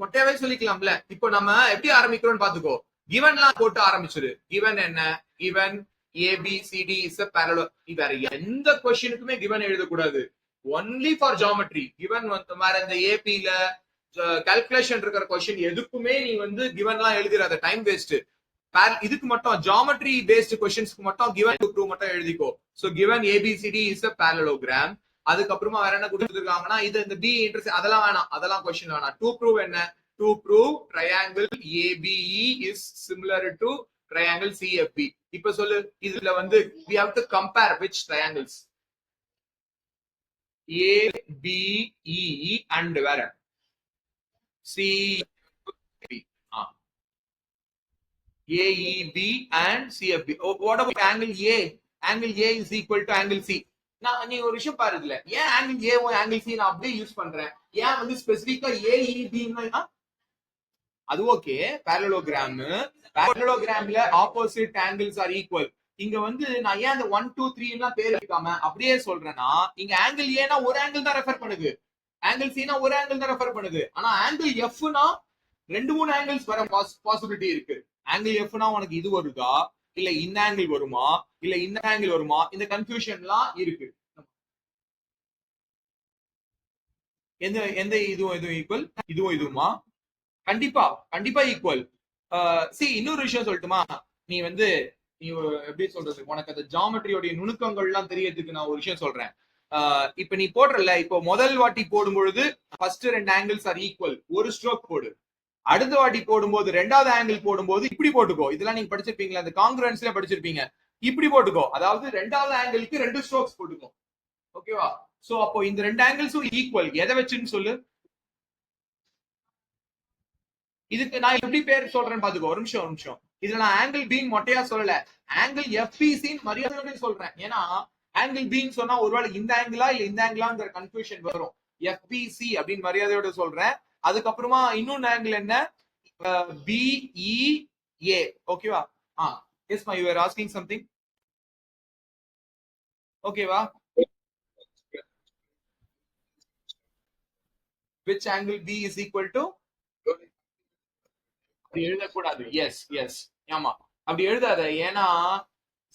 S1: மொட்டையாவே சொல்லிக்கலாம்ல. இப்போ நம்ம எப்படி ஆரம்பிக்கிறோம்னு பாத்துக்கோ. கிவன்லாம் போட்டு ஆரம்பிச்சிரு. கிவன் என்ன? Given ABCD is a parallel. வேற எந்த கொஸ்டினுக்குமே கிவன் எழுதக்கூடாது. Only for geometry. கிவன் வந்து வேற இந்த ஏபில கால்குலேஷன் இருக்கிற கொஸ்டின் எதுக்குமே நீ வந்து கிவன்லாம் எழுதிடாத, டைம் வேஸ்ட். இதுக்கு மட்டும் ஜியோமெட்ரி பேஸ்ட் கொஸ்டின்ஸ்க்கு மட்டும் கிவன் டு ப்ரூவ் மட்டும் எழுதிக்கோ. So given ABCD is a parallelogram. அதுக்கப்புறமா வேற என்ன கொடுத்துருக்காங்கன்னா இது இந்த பி இன்டர்செக்ட் அதெல்லாம் வேணாம், அதெல்லாம் கொஸ்டின் வேணாம். டு ப்ரூவ் என்ன? To prove triangle ABE is similar to triangle CFB. இப்ப சொல்லு, இதுல வந்து we have to compare which triangles. ABE and வேற CFB. AEB and CFB. What about angle A? Angle A is equal to angle C. நான் நீ ஒரு விஷயம் பாரு, இதுல ஏன் ஆங்கிள் ஏ ஆங்கிள் சி நான் அப்படியே யூஸ் பண்றேன், ஏன் வந்து ஸ்பெசிபிக்கா AEB? அது okay, parallelogram opposite angles R equal. இங்க வந்து நான் ஏன் அந்த 1 2 3 எல்லாம் பேர் வைக்காம அப்படியே சொல்றேன்னா, இங்க ஆங்கிள் ஏனா ஒரு ஆங்கிள் தான் ரெஃபர் பண்ணுது, ஆங்கிள் சினா ஒரு ஆங்கிள் தான் ரெஃபர் பண்ணுது. ஆனா ஆங்கிள் எஃப்னா 2 3 ஆங்கிள்ஸ் வர பாசிபிலிட்டி இருக்கு. ஆங்கிள் எஃப்னா உனக்கு இது வருதா, இல்ல இந்த ஆங்கிள் வருமா, இல்ல இந்த ஆங்கிள் வருமா, இந்த கன்ஃபியூஷன்லாம் இருக்கு. எந்த எந்த இதுவும் ஈக்குவல், இதுவும் இதுவுமா? கண்டிப்பா கண்டிப்பா ஈக்குவல். சி இன்னொரு விஷயம் சொல்லட்டுமா? நீ வந்து நீ எப்படி சொல்றது, உனக்கு அந்த ஜியோமெட்ரியோட நுணுக்கங்கள் எல்லாம் தெரியறதுக்கு நான் ஒரு விஷயம் சொல்றேன். இப்ப நீ போடுறல, இப்போ முதல் வாட்டி போடும் பொழுது ஃபர்ஸ்ட் 2 ஆங்கிள்ஸ் ஆர் ஈக்குவல், ஒரு ஸ்ட்ரோக் போடு. அடுத்த வாட்டி போடும்போது 2வது ஆங்கிள் போடும்போது இப்படி போட்டுக்கோ. இதெல்லாம் நீங்க படிச்சிருப்பீங்களா, அந்த காங்கிரன்ஸ்ல படிச்சிருப்பீங்க. இப்படி போட்டுக்கோ, அதாவது 2வது ஆங்கிளுக்கு 2 ஸ்ட்ரோக்ஸ் போட்டுக்கோ. ஓகேவா? சோ அப்போ இந்த 2 ஆங்கிள்ஸும் ஈக்குவல். எதை வச்சுன்னு சொல்லு. இதுக்கு நான் எப்படி பேர் சொல்றேன்னு பாத்துக்கோ. ஒரு நிமிஷம். இதுல நான் ஆங்கிள் பீன் மொட்டையா சொல்லல, ஆங்கிள் FPC மரியாதையோட சொல்றேன். ஏன்னா ஆங்கிள் பீன் சொன்னா ஒருவேளை இந்த ஆங்கிளா இல்ல இந்த ஆங்கிளாங்கிற கன்ஃபியூஷன் வரும். FPC அப்படின்னு மரியாதையோட சொல்றேன். அதுக்கப்புறமா இன்னொன்னு ஆங்கிள் என்ன? BEA. ஓகேவா? எஸ் மா, யூ ஆர் ஆஸ்கிங் சம்திங். ஓகேவா? which angle B is equal to? அப்படி எழுதக்கூடாது. எஸ் ஆமா, அப்படி எழுதாத. ஏன்னா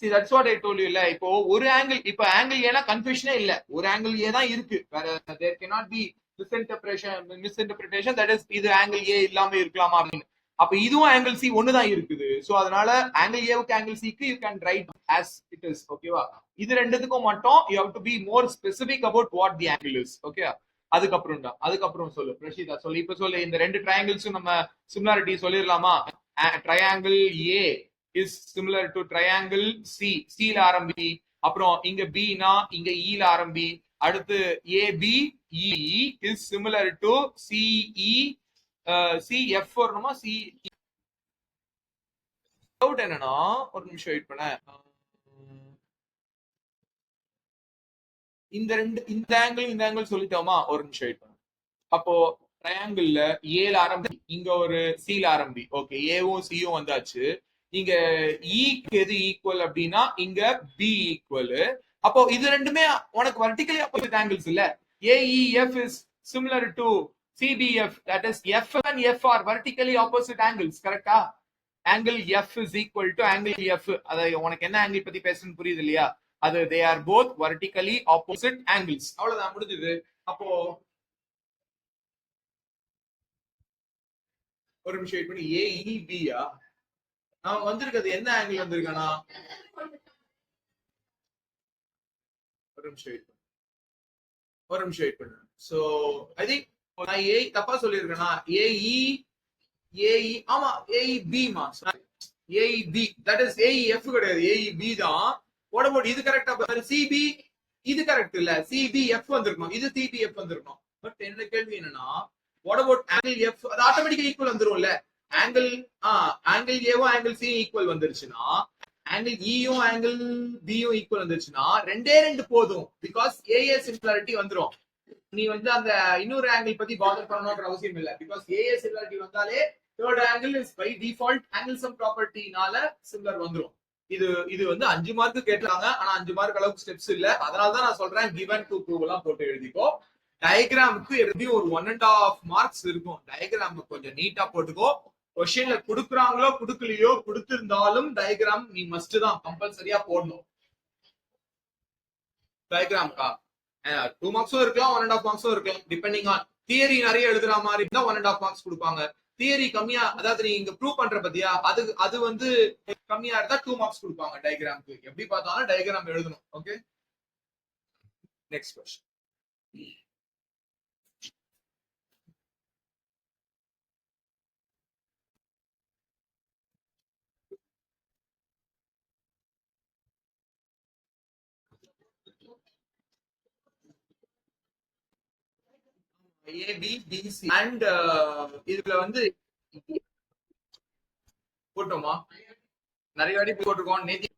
S1: see that's what I told you இல்ல. இப்போ ஒரு ஆங்கிள், இப்போ ஆங்கிள் ஏனா கன்ஃபியூஷனே இல்ல, ஒரு ஆங்கிள் ஏ தான் இருக்கு. வேற there cannot be misinterpretation that is இது ஆங்கிள் ஏ இல்லாம இருக்கலாமா அப்படின்னு. அப்ப இதுவும் ஆங்கிள் சி ஒன்னு தான் இருக்குது. சோ அதனால ஆங்கிள் ஏவுக்கு ஆங்கிள் சிக்கு you can write as it is. ஓகேவா? இது ரெண்டுத்துக்கும் மட்டும் you have to be more specific about what the angle is. Okay? அதுக்கப்புறம் சொல்லு பிரஷிதா, சொல்லு. இப்ப சொல்லு, இந்த 2 ட்ரையாங்கிள்ஸும் நம்ம சிமிலாரிட்டி சொல்லிடலாமா? Triangle A is similar to triangle C. C ல ஆரம்பி. அப்புறம் இங்க B னா இங்க E ல ஆரம்பி. அடுத்து ABE is similar to CE. CF வரணுமா? C. டவுட் என்னன்னா, ஒரு நிமிஷம் வெயிட் பண்ண. இந்த ஆங்கிள் சொல்லிட்டோமா? ஒரு நிமிஷம் வெயிட் பண்ண. அப்போ ட்ரையாங்கிள் ஏல ஆரம்பி, இங்க ஒரு C ல ஆரம்பி. ஓகே, ஏவும் சியும் வந்தாச்சு. இங்க ஈக்கு எது ஈக்குவல் அப்படின்னா இங்க பி ஈக்குவல். அப்போ இது ரெண்டுமே உனக்கு வெர்டிகலி ஆப்போசிட் ஆங்கிள்ஸ் இல்ல. AEF is similar to CBF, that is F and F are vertically opposite angles. கரெக்டா? angle F is equal to angle F. அது உனக்கு என்ன ஆங்கிள் பத்தி பேசணும் புரியுது இல்லையா? அது they are both vertically opposite angles. அவ்வளவுதான், முடிஞ்சது. அப்போ ஒரு நிமிஷம் வெயிட் பண்ணி, AEB யா நான் வந்திருக்கிறது என்ன ஆங்கிள் வந்திருக்கானா? ஒரு நிமிஷம் வெயிட் பண்ணு. சோ ஐ திங்க் நான் ஏ தப்பா சொல்லியிருக்கேனா? AE ஆமா, AEB மா. AEB தட் இஸ் AEF கிடையாது, AEB தான். வாட் அபௌட் இது? கரெக்டா பாரு, CB இது கரெக்ட் இல்ல, CBF வந்திருக்கணும், இது CBF வந்திருக்கணும். பட் என்ன கேள்வி என்னன்னா, வாட் அபௌட் ஆங்கிள் F? அது ஆட்டோமேட்டிக்கலி ஈக்குவல் வந்துரும்ல. ஆங்கிள் ஏவும் ஆங்கிள் சி ஈக்குவல் வந்துருச்சுன்னா, ஆங்கிள் இயும் ஆங்கிள் பியும் ஈக்குவல் வந்துருச்சுன்னா 2 போதும். பிகாஸ் ஏஏ சிமிலாரிட்டி வந்துரும். நீ வந்து அந்த இன்னொரு ஆங்கிள் பத்தி பாதர் பண்ணணும்ன்ற அவசியம் இல்ல. பிகாஸ் ஏஏ சிமிலாரிட்டி வந்தாலே third angle is by default angle sum ப்ராப்பர்ட்டினால சிமிலர் வந்துரும். இது இது வந்து 5 மார்க் கேட்டாங்க, ஆனா 5 மார்க் அளவுக்கு ஸ்டெப்ஸ் இல்ல. அதனாலதான் நான் சொல்றேன் given to prove எல்லாம் போட்டு எழுதிக்கோ. டயக்ராமுக்கு எப்படியும் ஒரு 1.5 மார்க்ஸ் இருக்கும். டயக்ராம் கொஞ்சம் நீட்டா போட்டுக்கோ. கொஸ்டின்ல குடுக்குறாங்களோ குடுக்கலையோ, கொடுத்திருந்தாலும் டயக்ராம் நீ மஸ்ட் தான் கம்பல்சரியா போடணும். டயக்ராம்க்கா 2 மார்க்ஸும் இருக்கலாம், 1.5 மார்க்ஸும் இருக்கலாம், டிபெண்டிங் ஆன். தியரி நிறைய எழுதுற மாதிரி இருந்தா 1.5 மார்க்ஸ் கொடுப்பாங்க. தியரி கம்மியா, அதாவது நீ இங்க ப்ரூவ் பண்ற பத்தியா, அது வந்து கம்மியா இருந்தா 2 மார்க்ஸ் கொடுப்பாங்க டயக்ராம்க்கு. எப்படி பார்த்தாலும் டயக்ராம் எழுதணும். Okay, next question. ABBC and இதுல வந்து போட்டோமா, நிறைய வாட்டி போட்டிருக்கோம். நேத்தி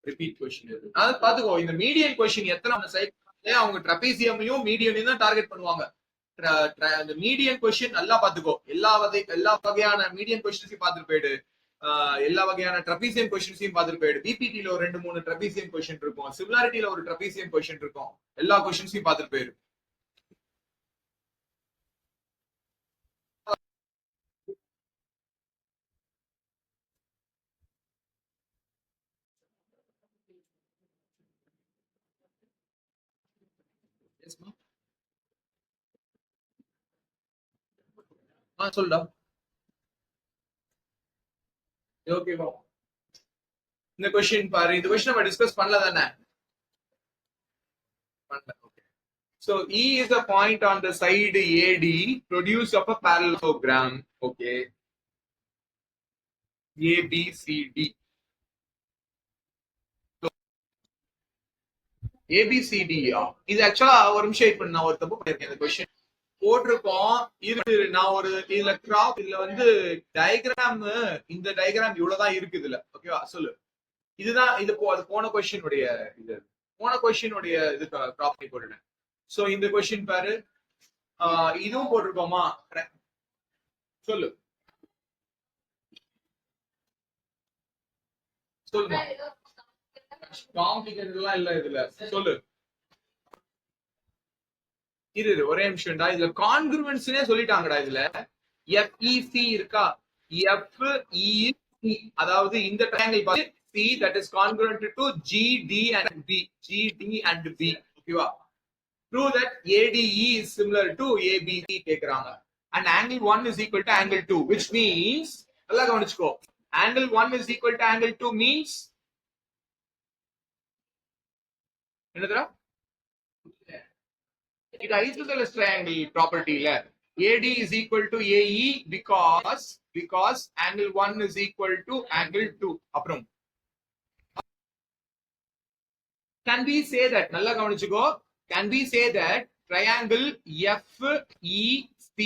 S1: ரிப்பீட் கொஸ்டின். அதாவது பாத்துக்கோ, இந்த மீடியன் கொஸ்டின் எத்தனை சைக்கிள் அவங்க ட்ரபீசியமையும் மீடியனையும் தான் டார்கெட் பண்ணுவாங்க. இந்த மீடியன் கொஸ்டின் நல்லா பாத்துக்கோ. எல்லா வகையான மீடியன் கொஸ்டின்ஸையும் பார்த்துட்டு போயிடு. எல்லா வகையான ட்ரபீசியம் கொஸ்டின்ஸையும் பார்த்துட்டு போயிடு. பிபிடில ஒரு 2-3 ட்ரபீசியம் கொஸ்டின் இருக்கும், சிமிலாரிட்டியில ஒரு ட்ரபீசியம் கொஸ்டின் இருக்கும். எல்லா கொஸ்டின்ஸையும் பார்த்துட்டு போயிடு. சொல்லுடா. ஓகேவா, இந்த கொஸ்டின் பாரு. இந்த கொஸ்டின் நம்ம டிஸ்கஸ் பண்ணல தானே? So E is a point on the side AD produced of a parallelogram. Okay, ABCD. ABCD இது ஆக்சுவலா ஒரு நிமிஷம் இப்ப நான் ஒரு தப்பு பண்ணிருக்கேன். இந்த கொஸ்டின் போட்டிருக்கோம். நான் ஒரு இதுல வந்து டயக்ராம், இந்த டயக்ராம் இவ்வளவுதான் இருக்கு இதுல. ஓகேவா, சொல்லு. இதுதான் இது போன கொஸ்டின் உடைய இது ப்ராப்பர்ட்டி போட்டுட்டேன். சோ இந்த கொஸ்டின் பாரு, இதுவும் போட்டிருக்கோமா? சொல்லு சொல்லுமா. காம்ப்ளிகேட்டட்லாம் இல்ல இதுல. சொல்லு. இரு ஒரே நிமிஷம்டா. இதுல கான்கிருவன்ஸ்னே சொல்லிட்டாங்கடா. இதுல FEC இருக்கா? FEC, அதாவது இந்த ட்ரையாங்கிள் பாரு, C that is congruent to GD and B. ஓகேவா? Prove that ADE is similar to ABC கேக்குறாங்க. And angle 1 is equal to angle 2, which means, நல்லா கவனிச்சுக்கோ, angle 1 is equal to angle 2 means என்னதுடா? இது isosceles triangle property ல AD is equal to AE because angle 1 is equal to angle 2. அப்புறம் can we say that, நல்லா கவனிச்சுக்கோ, can we say that triangle FEC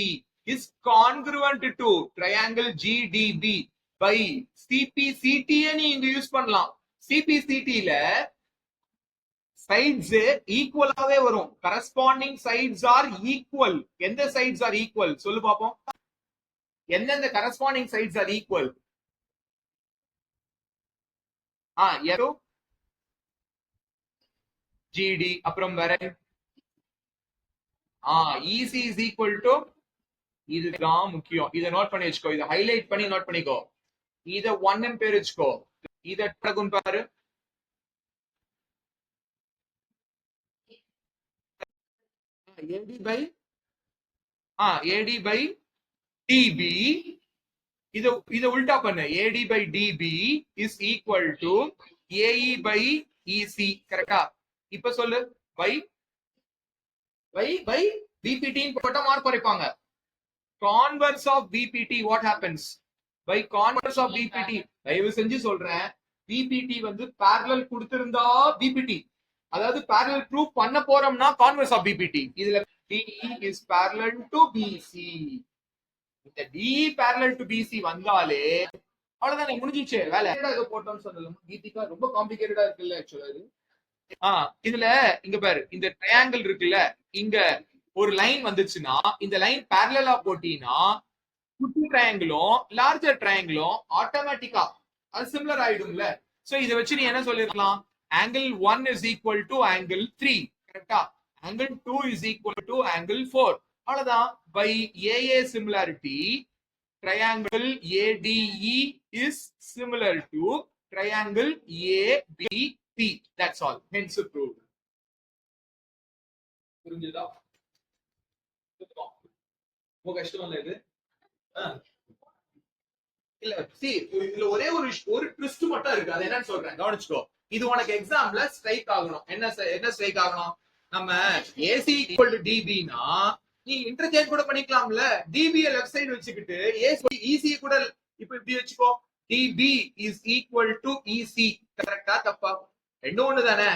S1: is congruent to triangle GDB by CPCT? நீ இங்க use பண்ணலாம். CPCT ல sides ஈக்குவலாவே வரும். corresponding sides are equal. எந்த sides are equal சொல்லு பாப்போம். எந்தெந்த corresponding sides are equal? GD. அப்புறம் வேற EC is equal to, இதுதான் முக்கியம். இதை நோட் பண்ணி வச்சுக்கோ, இதை ஹைலைட் பண்ணி நோட் பண்ணிக்கோ. இத 1 பேர் வச்சுக்கோ. இத டகுன் பாரு, AD by DB. இத உல்டா பண்ணு. AD by DB is equal to AE by EC. கரெக்டா? இப்ப சொல்லு. by BPT போட்டா mark குறைப்பாங்க. converse of BPT what happens? by converse of BPT, தயவு செஞ்சு சொல்றேன், BPT வந்து parallel கொடுத்திருந்தா BPT, அதாவது parallel proof பண்ண போறோம்னா converse of BPT. இதுல DE is parallel to BC. இந்த DE parallel to BC வந்தாலே அவ்வளவுதான், முடிஞ்சிச்சு வேலை. இத போட்டோம்னு சொல்லலாம். கீதிகா ரொம்ப காம்ப்ளிகேட்டடா இருக்குல்ல ஆக்சுவலா இது. இதுல இங்க பாரு, இந்த ட்ரையாங்கிள் இருக்குல்ல, இங்க ஒரு லைன் வந்துச்சுன்னா இந்த லைன் parallel போட்டீங்கன்னா குட்டி ட்ரையாங்கிளும் லார்ஜர் ட்ரையாங்கிளும் ஆட்டோமேட்டிக்கா, அது சிமிலர் ஆயிடும்ல. சோ இத வச்சு நீ என்ன சொல்லிருக்கலாம், angle 1 is equal to angle 3 கரெக்டா, angle 2 is equal to angle 4. அவ்வளவுதான். by AA similarity triangle ADE is similar to triangle ABP. That's all. Hence proved. புரிஞ்சுதா? ரொம்ப கஷ்டம் இல்ல இது. இல்ல see இதுல ஒரே ஒரு ட்விஸ்ட் மட்டும் இருக்கு. அது என்னன்னு சொல்றேன், கவனிச்சுக்கோ. இது உனக்கு எக்ஸாம்ல ஸ்ட்ரைக் ஆகணும். என்ன ஸ்ட்ரைக் ஆகணும், நம்ம AC equal to DB னா நீ இன்டர்சேஞ்ச் கூட பண்ணிக்கலாம்ல. DB லெஃப்ட் சைடு வச்சுக்கிட்டு EC கூட இப்ப இப்படி வச்சுக்கோ, DB is equal to EC. கரெக்டா தப்பா? ரெண்டும் ஒண்ணு தானே.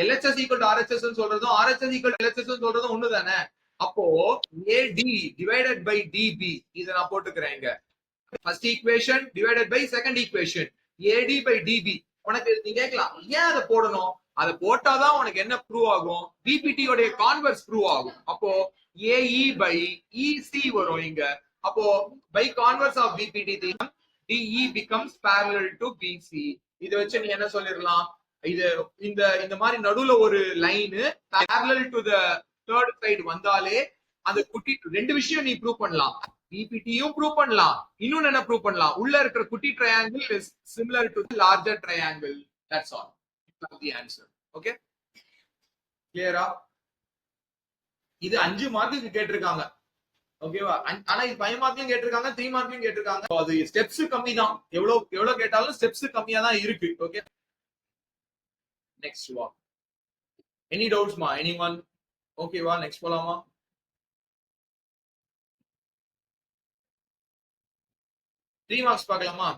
S1: LHS equal to RHS சொல்றதும் RHS equal to LHS சொல்றதும் ஒண்ணு தானே. அப்போ AD divided by DB இத நான் போட்டுக்கிறேன் இங்க. First equation divided by second equation AD by DB. உனக்கு நீ கேட்கலாம் ஏன் அதை போடணும், அதை போட்டாதான் உனக்கு என்ன ப்ரூவ் ஆகும், BPT உடைய கான்வர்ஸ் ப்ரூவ் ஆகும். அப்போ AE by EC வரும் இங்க. அப்போ by converse of BPT theorem DE becomes parallel to BC. இத வச்சு நீ என்ன சொல்லிரலாம், இது இந்த மாதிரி நடுவுல ஒரு line parallel to the third side வந்தாலே அது குட்டி ரெண்டு விஷயம் நீ ப்ரூவ் பண்ணலாம். BPT-யும் ப்ரூவ் பண்ணலாம், இன்னொன்னு என்ன ப்ரூவ் பண்ணலாம், உள்ள இருக்கிற குட்டி triangle is similar to the larger triangle. That's all. that's the answer. Okay, கிளியரா? இது 5 மார்க்குக்கு கேட்டிருக்காங்க. ஓகேவா? ஆனா இது 5 மார்க்லயும் கேட்டிருக்காங்க, 3 மார்க்லயும் கேட்டிருக்காங்க. அது ஸ்டெப்ஸ் கம்மி தான். எவ்வளவு கேட்டாலும் ஸ்டெப்ஸ் கம்மியா தான் இருக்கு. ஓகே, நெக்ஸ்ட் வா. எனி டவுட்ஸ் மா? எனிவன்? ஓகேவா? நெக்ஸ்ட் போலாமா? த்ரீ மார்க்ஸ் பார்க்கலாமா?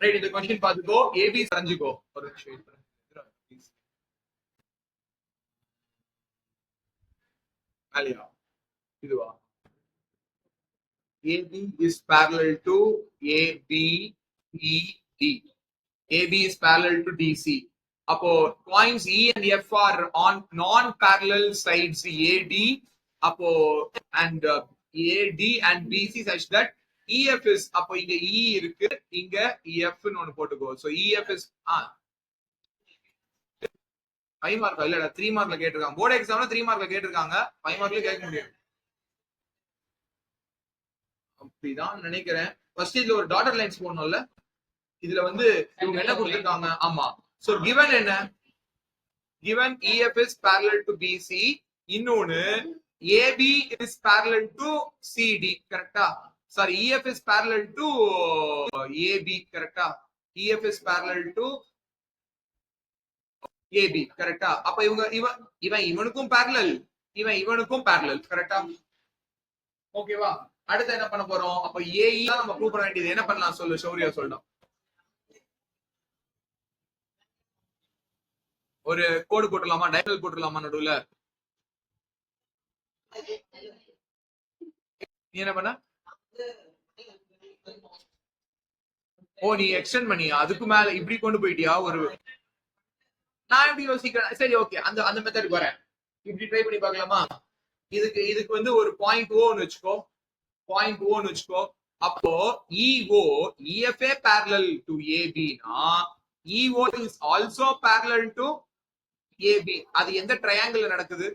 S1: ரைட், இந்த क्वेश्चन பாத்துக்கோ. AB சரிஞ்சுக்கோ. ஒரு நிமிஷம் வெயிட் பண்ணு. அலியா இதுவா? AB is parallel to ABED. AB is parallel to DC. அப்போ points E and F are on non-parallel sides AD. அப்போ and AD and BC such that EF is, அப்போ இங்க E இருக்கு, இங்க EF ன்னு ஒன்னு போட்டுக்கோ. So EF is 5 மார்க் இல்லடா, 3 மார்க்ல கேட்டிருக்காங்க. போர்டு எக்ஸாம்ல 3 மார்க்ல கேட்டிருக்காங்க, 5 மார்க்ல கேட்க முடியும். அப்படிதான் நினைக்கிறேன். ஃபர்ஸ்ட் இதுல ஒரு டாட்டர் லைன்ஸ் போடணும்ல. இதுல வந்து இவங்க என்ன கொடுத்திருக்காங்க? ஆமா. சோ given என்ன? given EF is parallel to BC, இன்னொன்னு AB is parallel to CD. கரெக்டா? Sorry, EF is parallel to AB. கரெக்டா? EF is parallel to AB. கரெக்டா? அப்ப இவனுக்கும் parallel, இவனுக்கும் parallel. கரெக்டா? ஓகேவா? அடுத்து என்ன பண்ண போறோம்? அப்ப AE தான் நம்ம ப்ரூவ் பண்ண வேண்டியது. என்ன பண்ணலாம் சொல்லு, ஷௌரியா சொல்லணும். ஒரு கோடு போட்டுடலாமா, டயகனல் போட்டுடலாமா நடுவுல? நீ என்ன பண்ண? ஓ, நீ எக்ஸ்டெண்ட் பண்ணியா? அதுக்கு மேல இப்படி கொண்டு போயிட்டியா? ஒரு நான் எப்படி யோசிக்கிறேன், சரி ஓகே, அந்த மெத்தடுக்கு வரேன். இப்படி ட்ரை பண்ணி பார்க்கலாமா? இதுக்கு வந்து ஒரு பாயிண்ட் ஓன்னு வச்சுக்கோ, பாயிண்ட் ஓன்னு வச்சுக்கோ. அப்போ EO EFA parallel to AB னா EO is also parallel to AB. அது எந்த ட்ரையாங்கிள் நடக்குது?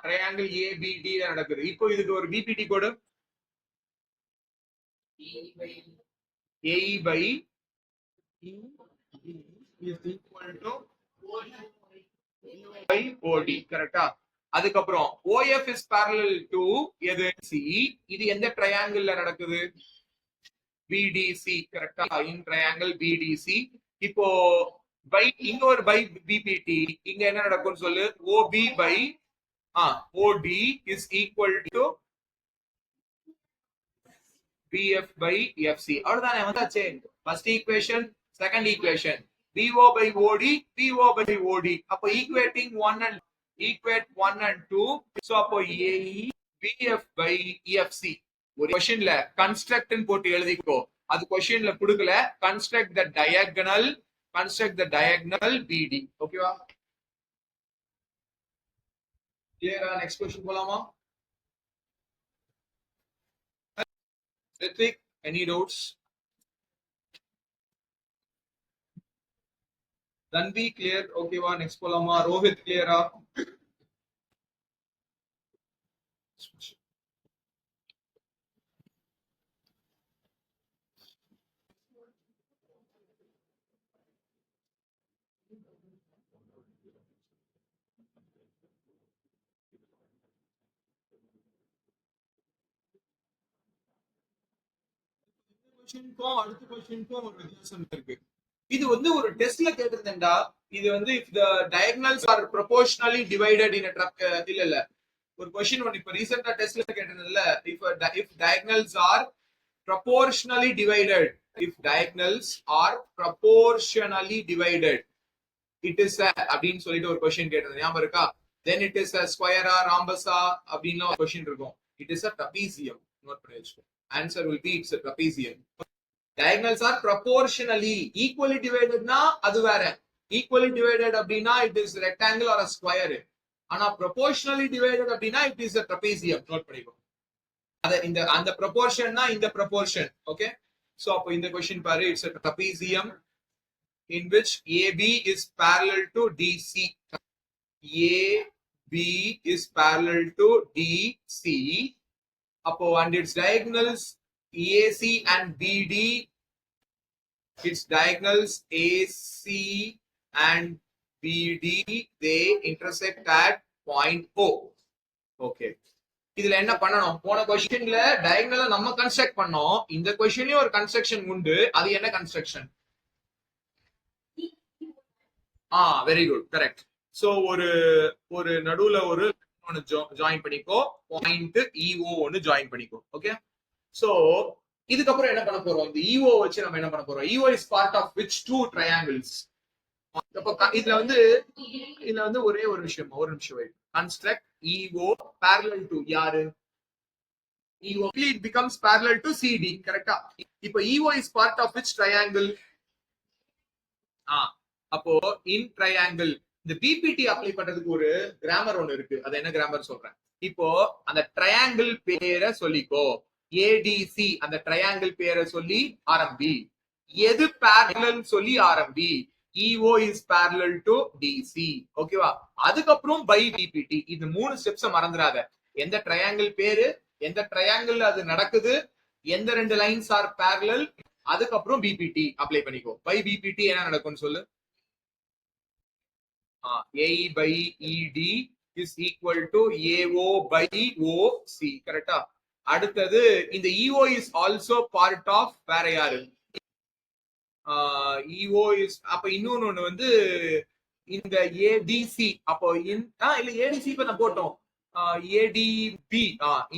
S1: ட்ரையாங்கிள் ABD நடக்குது. இப்போ இதுக்கு ஒரு BPT code AE by E is equal to by OD. கரெக்டா? அதுக்கப்புறம் OF is parallel to எது? C. இது எந்த ட்ரையாங்கிள்ல நடக்குது? BDC. கரெக்டா? இன் ட்ரையாங்கிள் BDC. இப்போ பை இங்க ஒரு பை BPT, இங்க என்ன நடக்கும்னு சொல்லு. OB by OD is equal to BF by FC. அவ்வளவுதானே வந்தாச்சே. First equation, second equation. BO by OD, PO by OD. அப்போ equating 1 and equate 1 and 2. So அப்போ AE BF by EFC. ஒரு क्वेश्चनல construct ன்னு போட்டு எழுதிக்கோ. அது क्वेश्चनல கொடுக்கல. construct the diagonal BD. ஓகேவா? கிளியரா? நெக்ஸ்ட் क्वेश्चन போலாமா? Ritvik, any doubts? Tanvi clear? Okay, va next polama. Rohit clear? அடுத்த क्वेश्चनக்கும் ஒரு வித்தியாசம் இருக்கு. இது வந்து ஒரு டெஸ்ட்ல கேட்டிருந்தேன்டா. இது வந்து if the diagonals are proportionally divided in a இல்ல ஒரு क्वेश्चन ஒன்னு இப்ப ரீசன்ட்டா டெஸ்ட்ல கேட்டிருந்தேன்ல, if diagonals are proportionally divided, it is a அப்படின்னு சொல்லிட்டு ஒரு क्वेश्चन கேட்டிருந்தேன். ஞாபகம் இருக்கா? then it is a square or rhombus அப்படின ஒரு क्वेश्चन இருக்கும். it is a trapezium. Note பண்ணி வெச்சுக்கோ. answer will be it's a trapezium. diagonals are proportionally equally divided na adu vera. equally divided அப்படினா it is rectangle or a square. ஆனா proportionally divided அப்படினா it is a trapezium. Note பண்ணிக்கோ. அத இந்த அந்த proportion na இந்த proportion. okay, so அப்ப இந்த question பாரு, it's a trapezium in which AB is parallel to DC. AB is parallel to DC. அப்போ and its diagonals AC and BD, its diagonals AC and BD, they intersect at point O. Okay. இதுல என்ன பண்ணணும்? போன क्वेश्चनல diagonal நம்ம construct பண்ணோம். இந்த क्वेश्चनலயும் ஒரு construction உண்டு. அது என்ன construction? Very good, correct. So ஒரு நடுவுல ஒரு ஜாயின் பண்ணிக்கோ, பாயிண்ட் EO ஒன்னு ஜாயின் பண்ணிக்கோ. ஓகே, சோ இதுக்கப்புறம் என்ன பண்ண போறோம்? இந்த EO வச்சு நம்ம என்ன பண்ண போறோம்? EO is part of which two triangles? இதுல வந்து ஒரே ஒரு நிமிஷம் construct EO parallel to யாரு? EO it becomes parallel to CD, கரெக்ட்டா? இப்போ EO is part of which triangle? அப்போ in triangle இந்த பிபிடி அப்ளை பண்றதுக்கு ஒரு கிராமர் ஒன்னு இருக்கு. அது என்ன கிராமர் சொல்றேன். இப்போ அந்த ட்ரையாங்கிள் பேரை சொல்லிக்கோ. ஏடிசி அந்த ட்ரையாங்கிள் பேரை சொல்லி ஆரம்பி. எது parallel சொல்லி ஆரம்பி. EO is parallel to DC. ஓகேவா? அதுக்கப்புறம் பை பிபிடி. இது 3 ஸ்டெப்ஸ் மறந்துடாத. எந்த ட்ரையாங்கிள் பேரு, எந்த ட்ரையாங்கிள் அது நடக்குது, எந்த 2 லைன்ஸ் ஆர் parallel, அதுக்கப்புறம் பிபிடி அப்ளை பண்ணிக்கோ. பை பிபிடி என்ன நடக்கும்னு சொல்லு. AE by ED is equal to AO by OC. கரெக்டா? அடுத்தது இந்த EO is also part of வேற யாரு? EO is அப்ப இன்னொன்னு வந்து இந்த ADC. அப்போ இல்ல ADC இப்ப நான் போட்டோம். ADB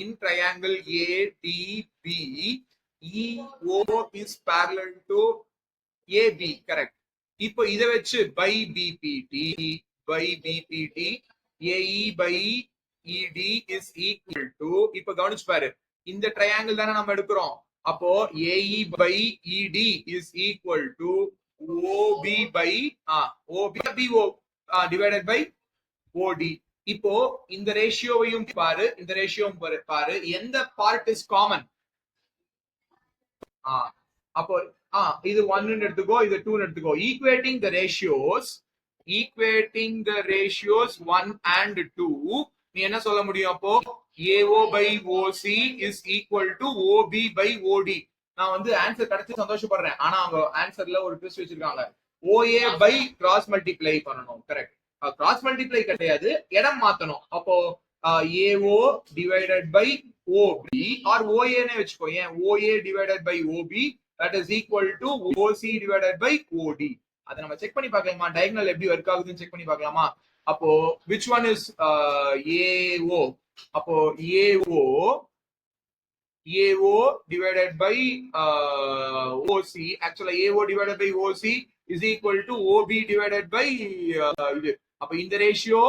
S1: in triangle ADB EO is parallel to AB. Correct. இப்போ இதை வச்சு by BPT AE by ED is equal to, இப்போ கவனிச்சு பாரு, இந்த ட்ரையாங்கிள் தானே நம்ம எடுக்கிறோம். அப்போ AE by ED is equal to OB by BO divided by OD. இப்போ இந்த ரேஷியோவையும் பாரு, இந்த ரேஷியோவும் பாரு, எந்த பார்ட் இஸ் காமன்? அப்போ இது 1 எடுத்துக்கோ, இது 2 எடுத்துக்கோ. ஈக்குவேட்டிங் த ரேஷியோஸ் 1 and 2, நீ என்ன சொல்ல முடியும்? அப்போ AO by OC is equal to OB by OD. நான் வந்து ஆன்சர் கிடைச்சு சந்தோஷப்படுறேன். ஆனா அவங்க ஆன்சர்ல ஒரு ட்விஸ்ட் வச்சிருக்காங்க. OA by கிராஸ் மல்டிப்ளை பண்ணணும். கரெக்ட். கிராஸ் மல்டிப்ளை கிடையாது, இடம் மாத்தணும். அப்போ AO divided by OB or OA னே வெச்சுக்கோ. ஏன் OA divided by OB that is equal to OC divided by OD. அத நம்ம செக் பண்ணி பார்க்கலாமா? டயகனல் எப்படி வர்க் ஆகுதுன்னு செக் பண்ணி பார்க்கலாமா? அப்போ which one is AO? அப்போ AO AO divided by OC. Actually AO divided by OC is equal to OB divided by இது. அப்ப இந்த ரேஷியோ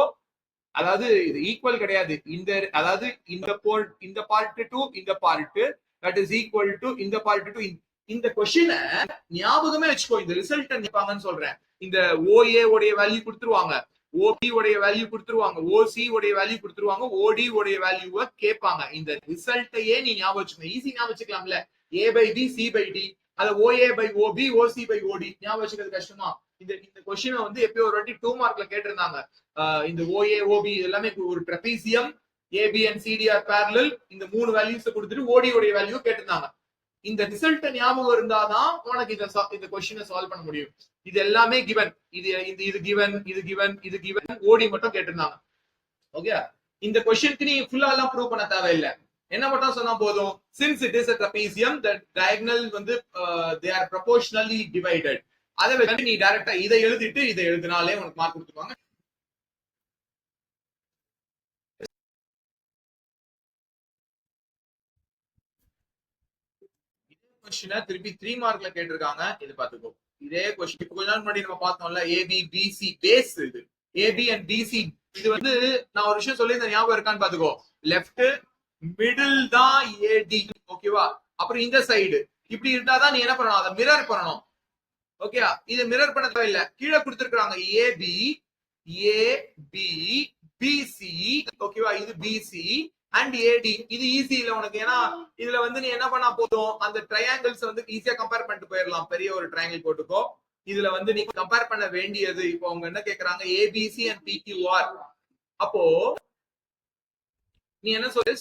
S1: அதாவது இது ஈக்குவல் கிடையாது. இந்த அதாவது இந்த பார்ட் டு இந்த part that is equal to இந்த பார்ட் டு இந்த கொஸ்டினை ஞாபகமே வச்சுக்கோ. இந்த ரிசல்ட் நிப்பாங்கன்னு சொல்றேன். இந்த OA உடைய வேல்யூ கொடுத்துருவாங்க, OB உடைய வேல்யூ கொடுத்துருவாங்க, OC உடைய வேல்யூ கொடுத்துருவாங்க, OD உடைய வேல்யூவை கேட்பாங்க. இந்த ரிசல்ட்டையே நீ ஞாபகம் வச்சுக்கணும். ஈஸி ஞாபகம் வச்சுக்கலாம்ல. A by B C by D, அது OA by OB OC by OD ஞாபகம் வச்சுக்கிறது கஷ்டமா? இந்த கொஸ்டினை வந்து எப்பயோ ஒரு வாட்டி 2 மார்க்ல கேட்டிருந்தாங்க. இந்த OA OB எல்லாமே ஒரு trapezium, AB and CD are parallel. இந்த 3 வேல்யூஸ் கொடுத்துட்டு OD உடைய வேல்யூ கேட்டிருந்தாங்க. இந்த ரிசல்ட் ஞாபகம் இருந்தாதான் உனக்கு இந்த கொஸ்டினை சால்வ் பண்ண முடியும். இது எல்லாமே கிவன். இது கிவன் ஓடி மட்டும் கேட்டிருந்தாங்க. ஓகே, இந்த கொஸ்டினுக்கு நீ ஃபுல்லா எல்லாம் ப்ரூவ் பண்ண தேவையில்லை. என்ன மட்டும் சொன்னா போதும், since it is a trapezium the diagonal வந்து they are proportionally divided. அதை வச்சு நீ டைரக்டா இதை எழுதிட்டு இதை எழுதினாலே உனக்கு மார்க் கொடுத்துருவாங்க. கொஸ்டினை திருப்பி 3 மார்க்ல கேட்டிருக்காங்க. இது பாத்துக்கோ. இதே கொஸ்டின் இப்ப கொஞ்ச நாள் முன்னாடி நம்ம பார்த்தோம்ல, ஏபி பிசி பேஸ். இது ஏபி அண்ட் பிசி. இது வந்து நான் ஒரு விஷயம் சொல்லி இந்த ஞாபகம் இருக்கான்னு பாத்துக்கோ. லெஃப்ட் மிடில் தான் ஏடி. ஓகேவா? அப்புறம் இந்த சைடு இப்படி இருந்தாதான் நீ என்ன பண்ணணும், அதை மிரர் பண்ணணும். ஓகே, இது மிரர் பண்ண தேவையில்லை. கீழே கொடுத்துருக்காங்க ஏபி ஏபி பிசி. ஓகேவா? இது பிசி அண்ட் ஏடி. இது ஈஸி இல்ல உனக்கு. ஏன்னா இதுல வந்து நீ என்ன பண்ணா போதும், அந்த ட்ரையாங்கிள்ஸ் வந்து ஈஸியா கம்பேர் பண்ணிட்டு போயிடலாம். பெரிய ஒரு ட்ரையாங்கிள் போட்டுக்கோ. இதுல வந்து நீ கம்பேர் பண்ண வேண்டியது இப்போ அவங்க என்ன கேக்குறாங்க, ஏபிசி அண்ட் பிக்யூஆர். அப்போ நீ என்ன சொல்ற,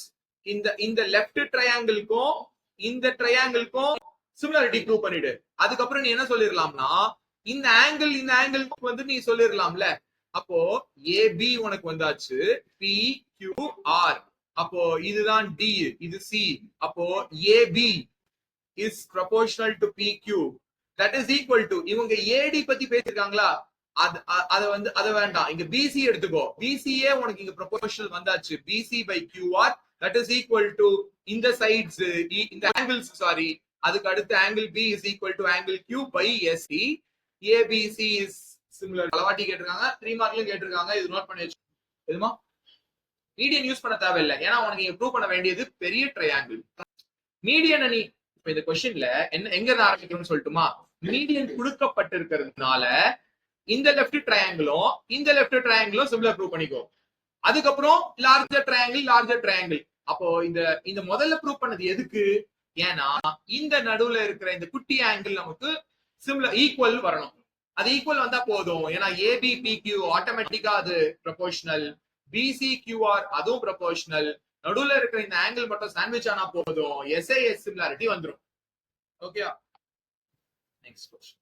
S1: இந்த லெஃப்ட் ட்ரையாங்கிள்க்கும் இந்த ட்ரையாங்கிள்க்கும் சிமிலாரிட்டி ப்ரூவ் பண்ணிடு. அதுக்கப்புறம் நீ என்ன சொல்லிடலாம்னா, இந்த ஆங்கிளுக்கு வந்து நீ சொல்லிடலாம்ல. அப்போ ஏபி உனக்கு வந்தாச்சு, பி கியூ ஆர். அப்போ இதுதான் டி, இது சி. அப்போ AB is proportional to PQ. That is equal to, இவங்க ஏடி பத்தி பேசிருக்காங்களா, அத வேண்டாம். இங்க பிசி எடுத்துக்கோ. பிசியே உனக்கு இங்க ப்ரொபோர்ஷனல் வந்தாச்சு, BC by QR. That is equal to இந்த சைட்ஸ், இந்த ஆங்கிள்ஸ், சாரி, அதுக்கு அடுத்து angle B is equal to angle Q by SC. ABC is similar. அளவாட்டி கேட்டிருக்காங்க, 3 மார்க்லயும் கேட்டிருக்காங்க. இது நோட் பண்ணி வச்சு. எதுமா மீடியன் யூஸ் பண்ண தேவையில்லை. ஏன்னா உனக்கு ப்ரூவ் பண்ண வேண்டியது பெரிய ட்ரையாங்கிள். மீடியன் நீ இந்த கொஸ்டின்ல எங்க இருந்து ஆரம்பிக்கணும்னு சொல்லட்டுமா? மீடியன் கொடுக்கப்பட்டிருக்கிறதுனால இந்த லெஃப்ட் ட்ரையாங்கிளும் சிமிலர் ப்ரூவ் பண்ணிக்கோ. அதுக்கப்புறம் லார்ஜர் ட்ரையாங்கிள். அப்போ இந்த முதல்ல ப்ரூவ் பண்ணது எதுக்கு? ஏன்னா இந்த நடுவுல இருக்கிற இந்த குட்டி ஆங்கிள் நமக்கு சிமிலர் ஈக்குவல் வரணும். அது ஈக்குவல் வந்தா போதும். ஏன்னா ஏபி பிக்யூ ஆட்டோமேட்டிக்கா அது ப்ரொபோர்ஷனல், பிசி கியூஆர் அதுவும் ப்ரொபோர்ஷனல். நடுவுல இருக்கிற இந்த ஆங்கிள் மட்டும் சாண்ட்விச் ஆனா போதும், எஸ்ஐஎஸ் சிமிலாரிட்டி வந்துரும். Okay, next question.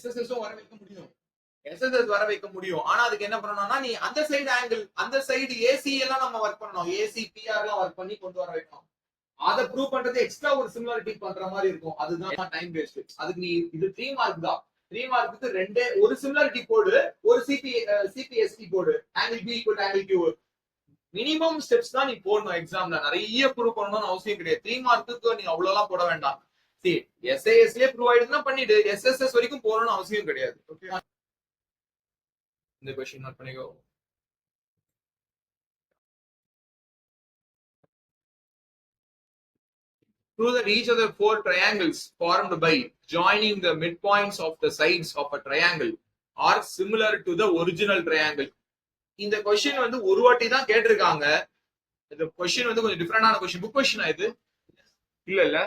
S1: எஸ்எஸ்எஸ் வர வைக்க முடியும், எஸ்எஸ்எஸ் வர வைக்க முடியும். ஆனா அதுக்கு என்ன பண்ணணும்னா, நீ அந்த சைடு ஆங்கிள், அந்த சைடு ஏசி எல்லாம் நம்ம ஒர்க் பண்ணணும். ஏசி பிஆர் எல்லாம் ஒர்க் பண்ணி கொண்டு வர வைக்கணும். அதை ப்ரூவ் பண்றது எக்ஸ்ட்ரா ஒரு சிமிலாரிட்டி பண்ற மாதிரி இருக்கும். அதுதான் டைம் வேஸ்ட். அதுக்கு நீ இது 3 மார்க் தான். 3 மார்க்குக்கு ஒரு சிமிலாரிட்டி போடு, ஒரு சிபிஎஸ்டி போடு. Angle B equal angle Q. Minimum steps தான் நீ போடணும். எக்ஸாம்ல நிறைய ப்ரூவ் பண்ணணும்னு அவசியம் கிடையாது. 3 மார்க்குக்கு நீ அவ்வளவுலாம் போட வேண்டாம். சரி, எஸ்ஐஎஸ்லயே ப்ரூவ் ஆயிடுதுன்னா பண்ணிடு. எஸ்எஸ்எஸ் வரைக்கும் போகணும்னு அவசியம் கிடையாது. ஓகே, இந்த क्वेश्चन நோட் பண்ணிக்கோ. Prove that each of the 4 triangles formed by joining the midpoints of the sides of a triangle are similar to the original triangle. இந்த क्वेश्चन வந்து ஒரு வாட்டி தான் கேட்டிருக்காங்க. இந்த क्वेश्चन வந்து கொஞ்சம் டிஃபரெண்டான क्वेश्चन. புக் क्वेश्चन இது இல்ல.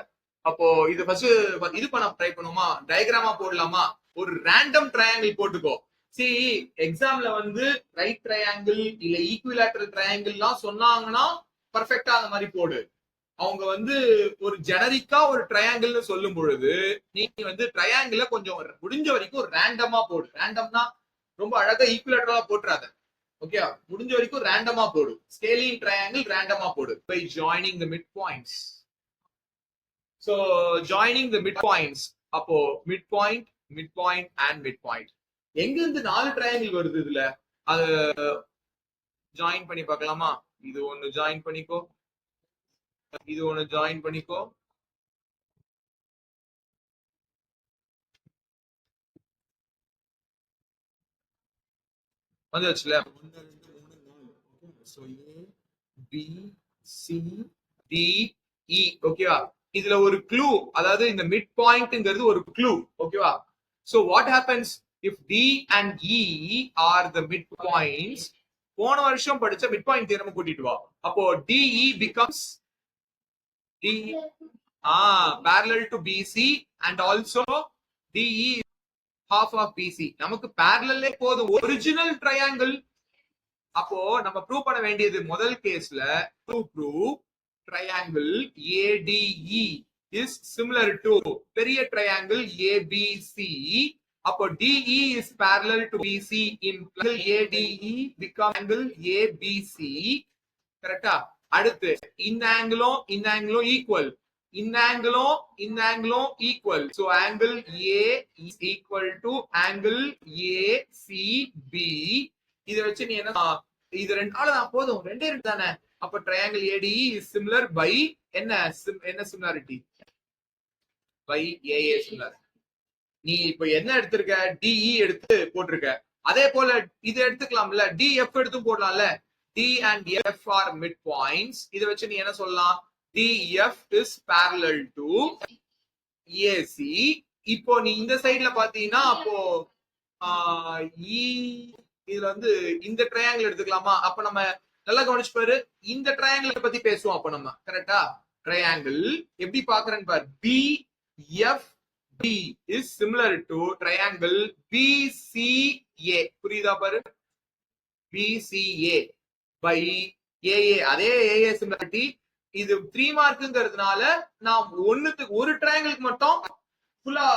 S1: அப்போ இது ஃபர்ஸ்ட் இது பண்ண ட்ரை பண்ணுமா, டயகிராமா போடலாமா? ஒரு ரேண்டம் ட்ரையாங்கிள் போட்டுக்கோ. சி, எக்ஸாம்ல வந்து ரைட் ட்ரையாங்கிள் இல்ல ஈக்குவிலேட்டரல் ட்ரையாங்கிள்லாம் சொன்னாங்கன்னா பர்ஃபெக்ட்டா அந்த மாதிரி போடு. அவங்க வந்து ஒரு ஜெனரிக்கா ஒரு ட்ரையாங்கிள்னு சொல்லும் பொழுது நீ வந்து ட்ரையாங்கிள கொஞ்சம் முடிஞ்ச வரைக்கும் ரேண்டமா போடு. ரேண்டம்னா ரொம்ப அழகா ஈக்குவிலேட்டரலா போட்டுறாத. ஓகே, முடிஞ்ச வரைக்கும் ரேண்டமா போடு. ஸ்கேலிங் ட்ரையாங்கிள் ரேண்டமா போடு. By joining the mid points. So joining the midpoints, அப்போ midpoint, midpoint and midpoint. எங்க இருந்து 4 ட்ரையாங்கிள் வருது இதுல? அது ஜாயின் பண்ணி பார்க்கலாமா? இது ஒன்னு ஜாயின் பண்ணிக்கோ, இது ஒன்னு ஜாயின் பண்ணிக்கோ. வந்துச்சுல 1 2 3 4. So A B C D E. ஓகேவா? இதுல ஒரு க்ளூ, அதாவது இந்த மிட் பாயிண்ட்ங்கிறது ஒரு க்ளூ. ஓகேவா? So what happens if D and E are the midpoints? போன வருஷம் படிச்ச மிட் பாயிண்ட் தியரம் கூட்டிட்டு வா. அப்போ DE becomes D parallel to BC and also DE half of BC. நமக்கு parallel போதும், ஒரிஜினல் ட்ரையாங்கிள். அப்போ நம்ம ப்ரூவ் பண்ண வேண்டியது முதல் கேஸ்ல to prove triangle ADE is similar to பெரிய triangle ABC. அப்போ DE is parallel to BC in ADE become angle ABC. கரெக்டா? அடுத்து இந்த ஆங்கிளும் ஈக்குவல், இந்த ஆங்கிளும் equal. So angle A is equal to angle ACB. இத வச்சு நீ என்ன, இது ரெண்டால தான் போதும், ரெண்டே ரெண்டு தானே. அப்ப triangle ADE is similar by என்ன சிமிலாரிட்டி? by AA similar. நீ இப்ப என்ன எடுத்திருக்க? DE எடுத்து போட்டிருக்க. அதே போல இது எடுத்துக்கலாம்ல, DF எடுத்து போடலாம்ல. D and F are midpoints. இத வச்சு நீ என்ன சொல்லலாம்? DF is parallel to AC. இப்போ நீ இந்த சைடுல பாத்தீங்கன்னா அப்போ E இதுல வந்து இந்த ட்ரையாங்கிள் எடுத்துக்கலாமா? அப்ப நம்ம நல்லா கவனிச்சு பாரு, இந்த ட்ரையாங்கிள் பத்தி பேசுவோம். அப்ப நம்ம கரெக்டா ட்ரையாங்கிள் எப்படி பாக்குறேன்னு பாரு. BFD is similar to triangle BCA. புரியுதா பாரு? BCA by AA. அதே AA சிமிலாரிட்டி. இது 3 மார்க்குங்கிறதுனால நான் ஒரு ட்ரையாங்கிளுக்கு மட்டும் ஃபுல்லா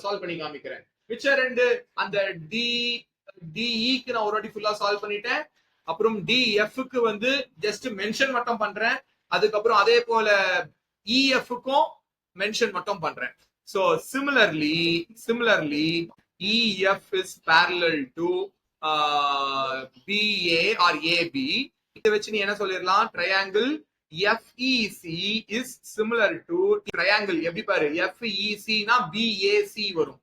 S1: சால்வ் பண்ணி காமிக்கிறேன். மிச்ச ரெண்டு அந்த DE-க்கு நான் ஒரு வாட்டி ஃபுல்லா சால்வ் பண்ணிட்டேன். அப்புறம் DF-க்கு வந்து ஜஸ்ட் மென்ஷன் மட்டும் பண்றேன். அதுக்கப்புறம் அதே போல EF-க்கும் மென்ஷன் மட்டும் பண்றேன். So similarly EF is parallel to BA or AB. இத வச்சு நீ என்ன சொல்லிரலாம்? Triangle FEC is similar to triangle. எப்படி பாரு, FEC னா BAC வரும்.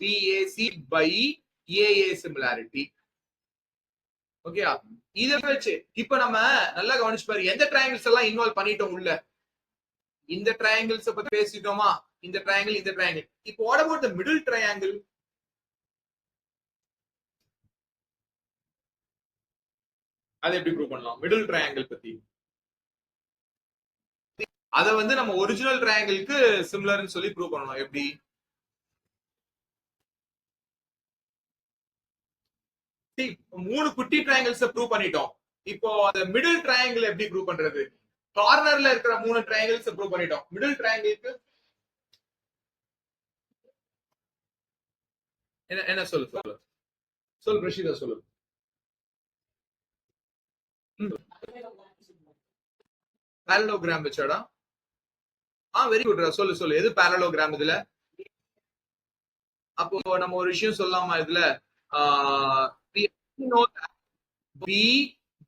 S1: BAC by AA similarity. ஓகேயா? இத வச்சு இப்ப நம்ம நல்லா கவனிச்சு பாரு, எந்த ட்ரையாங்கிள்ஸ் எல்லாம் இன்வால்வ் பண்ணிட்டோம் உள்ள. இந்த ட்ரையாங்கிள்ஸ் பத்தி பேசிட்டோமா? இந்த ட்ரையாங்கிள், இந்த ட்ரையாங்கிள். இப்போ what about the middle triangle? அதை எப்படி ப்ரூவ் பண்ணலாம்? மிடில் ட்ரையாங்கிள் பத்தி அத வந்து நம்ம ஒரிஜினல் ட்ரையாங்கிளுக்கு சிமிலர்னு சொல்லி ப்ரூவ் பண்ணணும். எப்படி? மூணு குட்டி ட்ரையாங்கிள்ஸ் ப்ரூவ் பண்ணிட்டோம். இப்போ அந்த மிடில் ட்ரையாங்கிள் எப்படி ப்ரூவ் பண்றது? கார்னர்ல இருக்கிற 3 ட்ரையாங்கிள்ஸ் ப்ரூவ் பண்ணிட்டோம். மிடில் ட்ரையாங்கிளுக்கு என்ன சொல்லு ரஷீதா சொல்லு. parallelogram வச்சாடா? Very good. சொல்லு எது parallelogram இதுல? அப்போ நம்ம ஒரு விஷயம் சொல்லலாமா இதுல?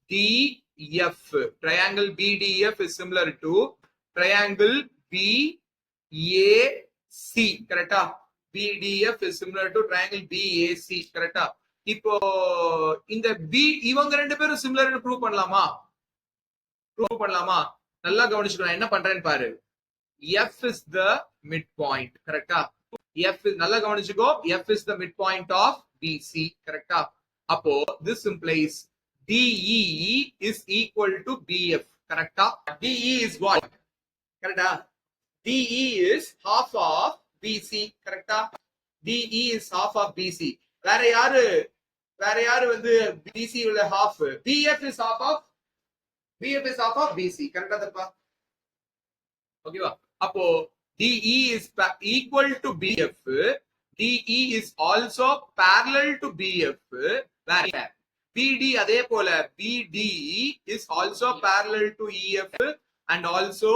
S1: BDF, triangle BDF is similar to triangle BAC. கரெக்டா? BDF is similar to triangle BAC. கரெக்டா? இப்போ இந்த இவங்க ரெண்டு பேரும் சிமிலர்னு ப்ரூவ் பண்ணலாமா? நல்லா கவனிச்சுக்கணும். என்ன பண்றேன்னு பாரு. F is the midpoint. கரெக்டா? F is, நல்லா கவனிச்சுக்கோ, F is the midpoint of BC. கரெக்டா? அப்போ this implies DE is equal to BF. கரெக்டா? DE is what? கரெக்டா? DE is half of BC. கரெக்டா? DE is half of BC. வேற யாரு வந்து BC உள்ள half? BF is half of BC. கரெக்டா தப்பா? ஓகேவா? அப்போ DE is equal to BF. DE is also parallel to BF. வேற BD அதே போல BD is also parallel to EF and also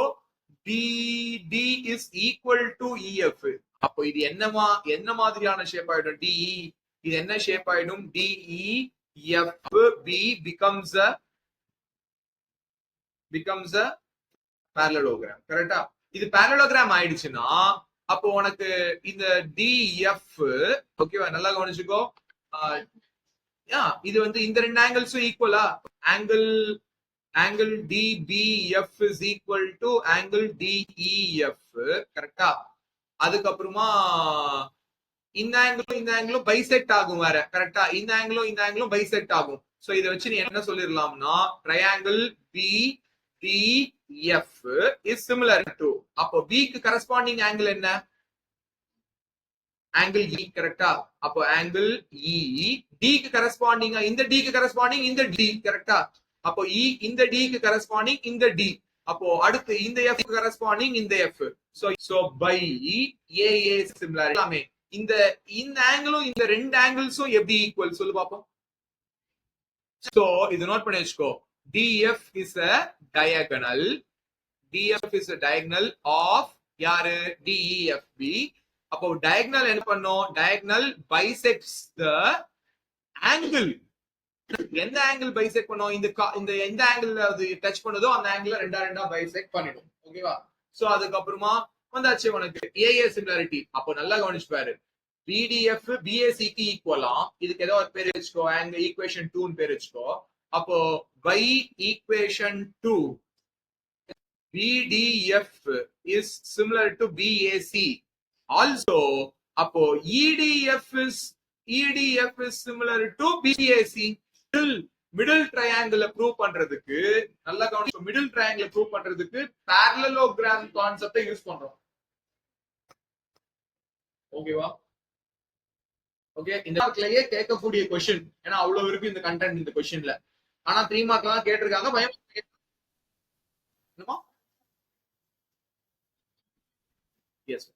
S1: BD is equal to EF. அப்போ இது என்ன மாதிரியான ஷேப் ஆயிடும்? DE இது என்ன ஷேப் ஆயிடும்? DE FB becomes a parallelogram. கரெக்டா? இது parallelogram ஆயிடுச்சுன்னா அப்போ உனக்கு இந்த DF ஓகேவா? நல்லா கவனிச்சுக்கோ. இது வந்து இந்த ரெண்டு ஆங்கிள்ஸும் ஈக்குவலா? angle DBF is equal to angle DEF. கரெக்டா? அதுக்கப்புறமா இந்த ஆங்கிளும் பைசெக்ட் ஆகும் வேற. கரெக்டா? இந்த ஆங்கிளும் பைசெக்ட் ஆகும். சோ இத வச்சு நீ என்ன சொல்லிரலாம்னா triangle BDF is similar to, அப்போ B க்கு கரஸ்பாண்டிங் ஆங்கிள் என்ன? Angle E. கரெக்டா? அப்போ ஆங்கிள் E D க்கு கரஸ்பாண்டிங், இந்த D க்கு கரஸ்பாண்டிங் இந்த D. கரெக்டா? அப்போ E இந்த D க்கு கரஸ்பாண்டிங் இந்த D. அப்போ அடுத்து இந்த F க்கு கரஸ்பாண்டிங் இந்த F. So by AA similarity இந்த ஆங்கிளும் இந்த ரெண்டு ஆங்கிள்ஸும் எப்படி ஈக்குவல் சொல்லு பாப்போம். சோ இது நோட் பண்ணி வச்சுக்கோ. DF is a diagonal. DF is a diagonal of யாரு? DEFB. அப்போ diagonal என்ன பண்ணும்? Diagonal bisects the angle. எந்த ஆங்கிள் பைசெக்ட் பண்ணும்? இந்த எந்த ஆங்கிள் அது டச் பண்ணுதோ அந்த ஆங்கிள் ரெண்டா பைசெக்ட் பண்ணிடும். ஓகேவா? சோ அதுக்கப்புறமா வந்தாச்சு உனக்கு AA சிமிலாரிட்டி. அப்போ நல்லா கவனிச்சு பாரு. BDF BAC க்கு ஈக்குவலா. இதுக்கு ஏதோ ஒரு பேர் வச்சுக்கோ. ஆங்கிள் ஈக்குவேஷன் 2 ன்னு பேர் வச்சுக்கோ. அப்போ by equation 2 BDF is similar to BAC. Also அப்போ EDF is similar to BAC. Middle triangle prove பண்றதுக்கு நல்லா கவனிச்சு, மிடில் ட்ரையாங்கிள் ப்ரூவ் பண்றதுக்கு parallelogram கான்செப்டை யூஸ் பண்றோம். ஓகேவா? ஓகே, இந்த மார்க்லயே கேட்கக்கூடிய क्वेश्चन. ஏன்னா அவ்வளவு இருக்கு இந்த கண்டென்ட் இந்த क्वेश्चनல. ஆனா 3 மார்க்ல தான் கேட்டிருக்காங்க. பயம் என்னமா? எஸ்.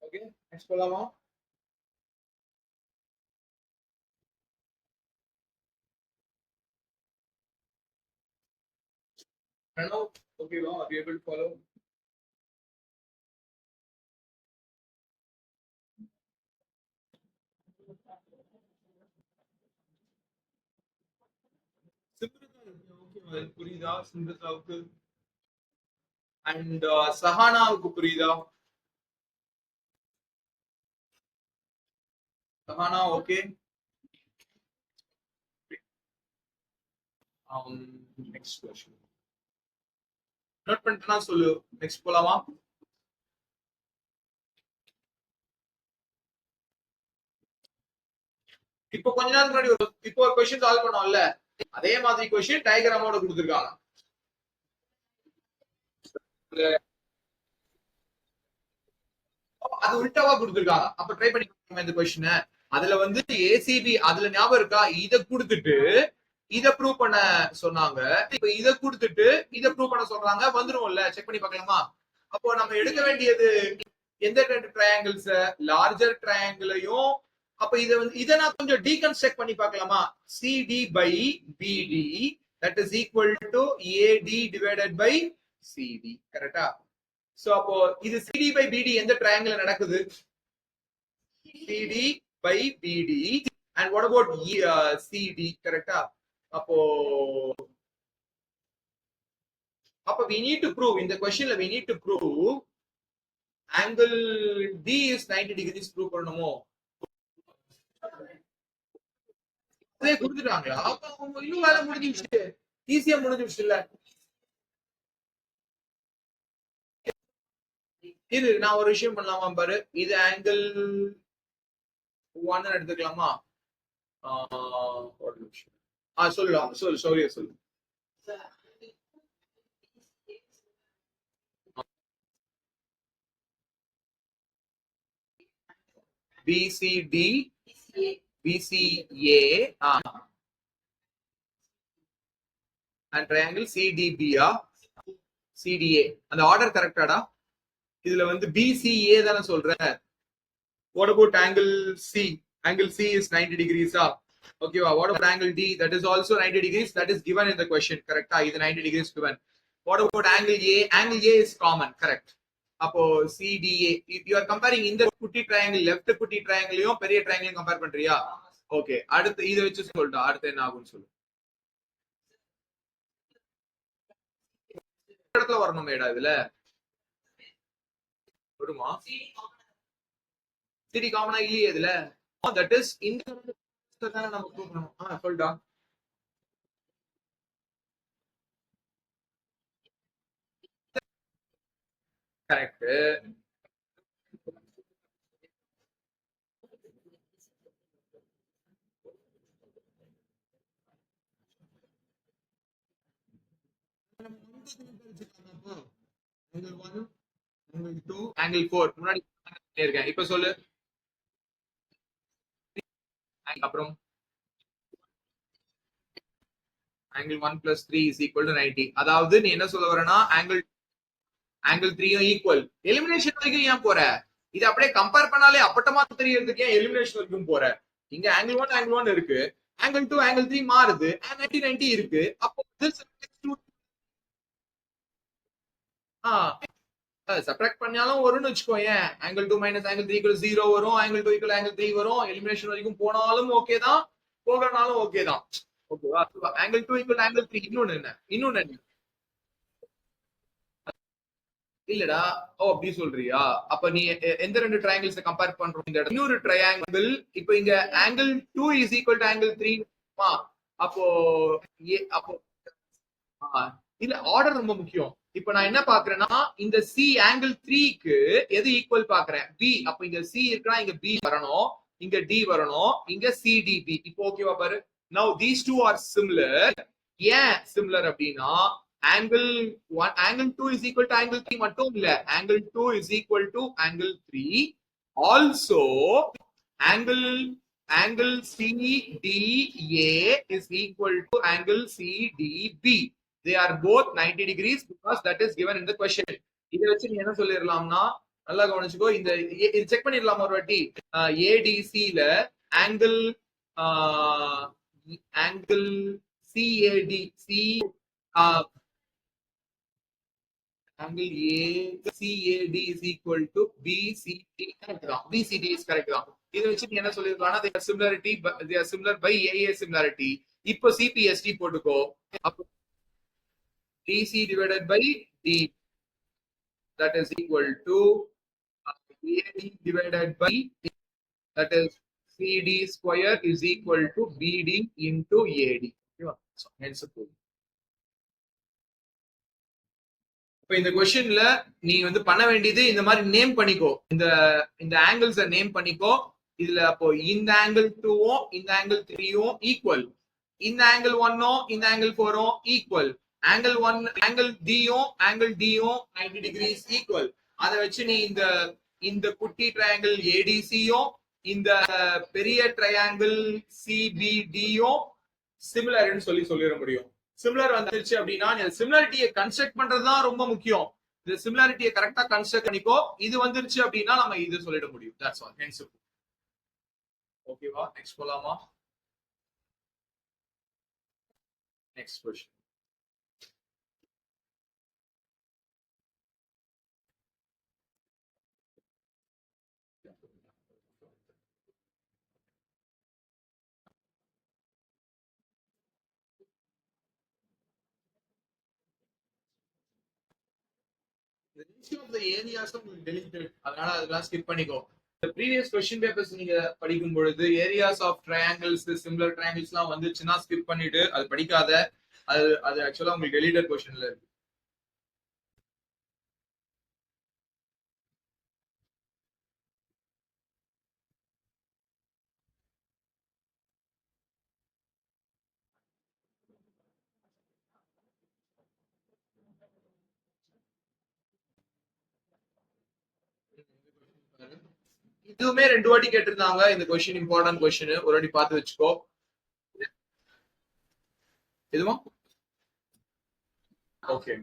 S1: ஓகே, நெக்ஸ்ட் போலாமா? Hello, okay, well, are you able to follow? ஓகே, புரியுதா சிந்தசாவுக்கு? அண்ட் சஹானாவுக்கு புரியுதா? Sahana okay. Next question note பண்ணிட்டேனா சொல்லு. நெக்ஸ்ட் போலாமா? இப்போ கொஞ்ச நேரம் முன்னாடி இப்போ ஒரு क्वेश्चन சால்வ் பண்ணோம்ல, அதே மாதிரி क्वेश्चन டயகிராமோட கொடுத்திருக்காங்க. அது உல்டாவா கொடுத்திருக்காங்க. அப்ப ட்ரை பண்ணி பாருங்க இந்த क्वेश्चन. அதுல வந்து ஏசிபி அதுல ஞாபகம் இருக்கா? இத கொடுத்துட்டு இத ப்ரூவ் பண்ண சொன்னாங்க. இப்ப இத கொடுத்துட்டு இத ப்ரூவ் பண்ண சொல்றாங்க. வந்துரும்ல, செக் பண்ணி பார்க்கலாமா? அப்போ நம்ம எடுக்க வேண்டியது எந்த ரெண்டு ட்ரையாங்கிள்ஸ்? லார்ஜர் ட்ரையாங்கிளையும். அப்ப இத நான் கொஞ்சம் டீகன்ஸ்ட்ரக்ட் பண்ணி பார்க்கலாமா? CD by BD that is equal to AD divided by CD. கரெக்டா? சோ அப்போ இது CD by BD எந்த ட்ரையாங்கிள் நடக்குது? CD by BD. and what about CD? கரெக்டா? அப்போ we need to prove in the questionல we need to prove angle D is 90 degrees prove பண்ணணுமோ? அதே கொடுத்துட்டாங்களா? அப்ப இன்னும் வேலை முடிஞ்சிடுச்சு. ஈஸியா முடிஞ்சிடுச்சு இல்ல? இது நான் ஒரு விஷயம் பண்ணலாமா பாரு. இது ஆங்கிள் 1 எடுத்துக்கலாமா? ஒரு நிமிஷம். சொல்லலாம், சொல்லு. BCD BCA and triangle CDB. CTA அந்த ஆர்டர் கரெக்டாடா? இதுல வந்து பிசிஏ தானே சொல்றேன். What about angle C? Angle C is 90 degrees. Okay, what about angle D? That is also 90 degrees. That is given in the question. Correct? This 90 degrees given. What about angle A? Angle A is common. Correct. அப்போ CDA. You are comparing இந்த குட்டி triangle, left குட்டி triangleயும் பெரிய triangleயும் compare பண்றியா? Okay. அடுத்து இதை வச்சு சொல்லிட்டா. அடுத்து என்ன ஆகும்னு சொல்லு. இடத்துல வரணும் மேடா இதுல. வருமா? CD காமனா இல்லையே இதுல. That is இந்த தானே நம்ம ப்ரூவ் பண்ணணும். சொல்டா. கரெக்ட். angle 1 angle 2 angle 4 முன்னாடி இருக்கேன். இப்ப சொல்லு. அப்புறம் angle 1 plus 3 is equal to 90. அதாவது நீ என்ன சொல்ல வரனா angle 3 ஈக்குவல். எலிமினேஷன் வரைக்கும் ஏன் போற? இது அப்படியே கம்பேர் பண்ணாலே அப்பட்டமா தெரியறதுக்கு ஏன் எலிமினேஷன் வரைக்கும் போற? இங்க angle 1 இருக்கு, angle 2 angle 3 மாறுது, 90 இருக்கு. அப்போ சப்ட்ராக்ட் பண்ணாலும் வரும்னு வச்சுக்கோயேன். angle 2 minus angle 3 equal 0 வரும், angle 2 equal angle 3 வரும். எலிமினேஷன் வரைக்கும் போனாலும் ஓகே தான், போகலனாலும் ஓகே தான். ஓகேவா? angle 2 equal angle 3 இன்னொன்னு என்ன? இல்லடா. அப்படி சொல்றியா? அப்ப நீ எந்த ரெண்டு ட்ரையாங்கிள்ஸ் கம்பேர் பண்றோம்? இந்த இன்னொரு ட்ரையாங்கிள். இப்போ இங்க angle 2 is equal to angle 3. அப்போ அப்போ இல்ல, ஆர்டர் ரொம்ப முக்கியம். இப்ப நான் என்ன பாக்குறேன்னா இந்த சி ஆங்கிள் 3க்கு எது ஈக்குவல் பாக்குறேன்? பி. அப்ப இங்க சி இருக்குன்னா இங்க பி வரணும், இங்க டி வரணும், இங்க சிடிபி. இப்போ ஓகேவா பாரு. Now these two are similar. ஏன் சிமிலர் அப்படின்னா angle 2 is equal to angle 3 மட்டும் இல்ல, angle 2 is equal to angle 3. Also angle CDA is equal to angle CDB. They are both 90 degrees because that is given in the question. இதை வச்சு நீ என்ன சொல்லிடலாம்னா, நல்லா கவனிச்சுக்கோ, இந்த செக் பண்ணிடலாம் ஒரு வாட்டி. ஏடிசில angle CAD C angle ACAD is equal to BCD. correct தான். BCD is correct தான். இதை வச்சு நீ என்ன சொல்லிருக்கானா they are similarity, they are similar by AA similarity. இப்போ CPST போட்டுக்கோ. அப்போ DC divided by D, that is equal to AD divided by, that is CD square is equal to BD into AD. So, hence the proof. இப்ப இந்த கொஸ்டின்ல நீ வந்து பண்ண வேண்டியது இந்த மாதிரி நேம் பண்ணிக்கோ. இந்த ஆங்கிள்ஸ் நேம் பண்ணிக்கோ. இதுல அப்போ இந்த ஆங்கிள் 2ம் இந்த ஆங்கிள் 3ம் ஈக்குவல், இந்த ஆங்கிள் 1ம் இந்த ஆங்கிள் 4ம் ஈக்குவல், ஆங்கிள் 1 ஆங்கிள் டியும் ஆங்கிள் டியும் 90 டிகிரிஸ் ஈக்குவல். அதை வச்சு நீ இந்த குட்டி ட்ரையாங்கிள் ஏடிசியும் இந்த பெரிய ட்ரையாங்கிள் சிபிடியும் சிமிலர்னு சொல்லிட முடியும். சிமிலர் வந்துருச்சு அப்படின்னா சிமிலாரிட்டியை கன்ஸ்ட்ரக்ட் பண்றதுதான் ரொம்ப முக்கியம். இந்த சிமிலாரிட்டியை கரெக்டா கன்ஸ்ட்ரக்ட் பண்ணிக்கோ. இது வந்துருச்சு அப்படின்னா நம்ம இது சொல்லிட முடியும். That's all. ஹென்ஸ் ஓகேவா? நெக்ஸ்ட் போலாமா? Next question. The ratio of the areas உங்களுக்கு deleted. அதனால அதெல்லாம் ஸ்கிப் பண்ணிக்கோ. The previous question papers நீங்க படிக்கும் பொழுது areas of triangles, similar triangles வந்துச்சுன்னா ஸ்கிப் பண்ணிட்டு அது படிக்காத. அது ஆக்சுவலா உங்களுக்கு deleted questionல இருக்கு. இதுவுமே 2 வாட்டி கேட்டிருந்தாங்க. இந்த கொஸ்டின் இம்பார்ட்டன்ட் கொஸ்டின், ஒரு வாட்டி பார்த்து வச்சுக்கோ. எதுவும் ஓகே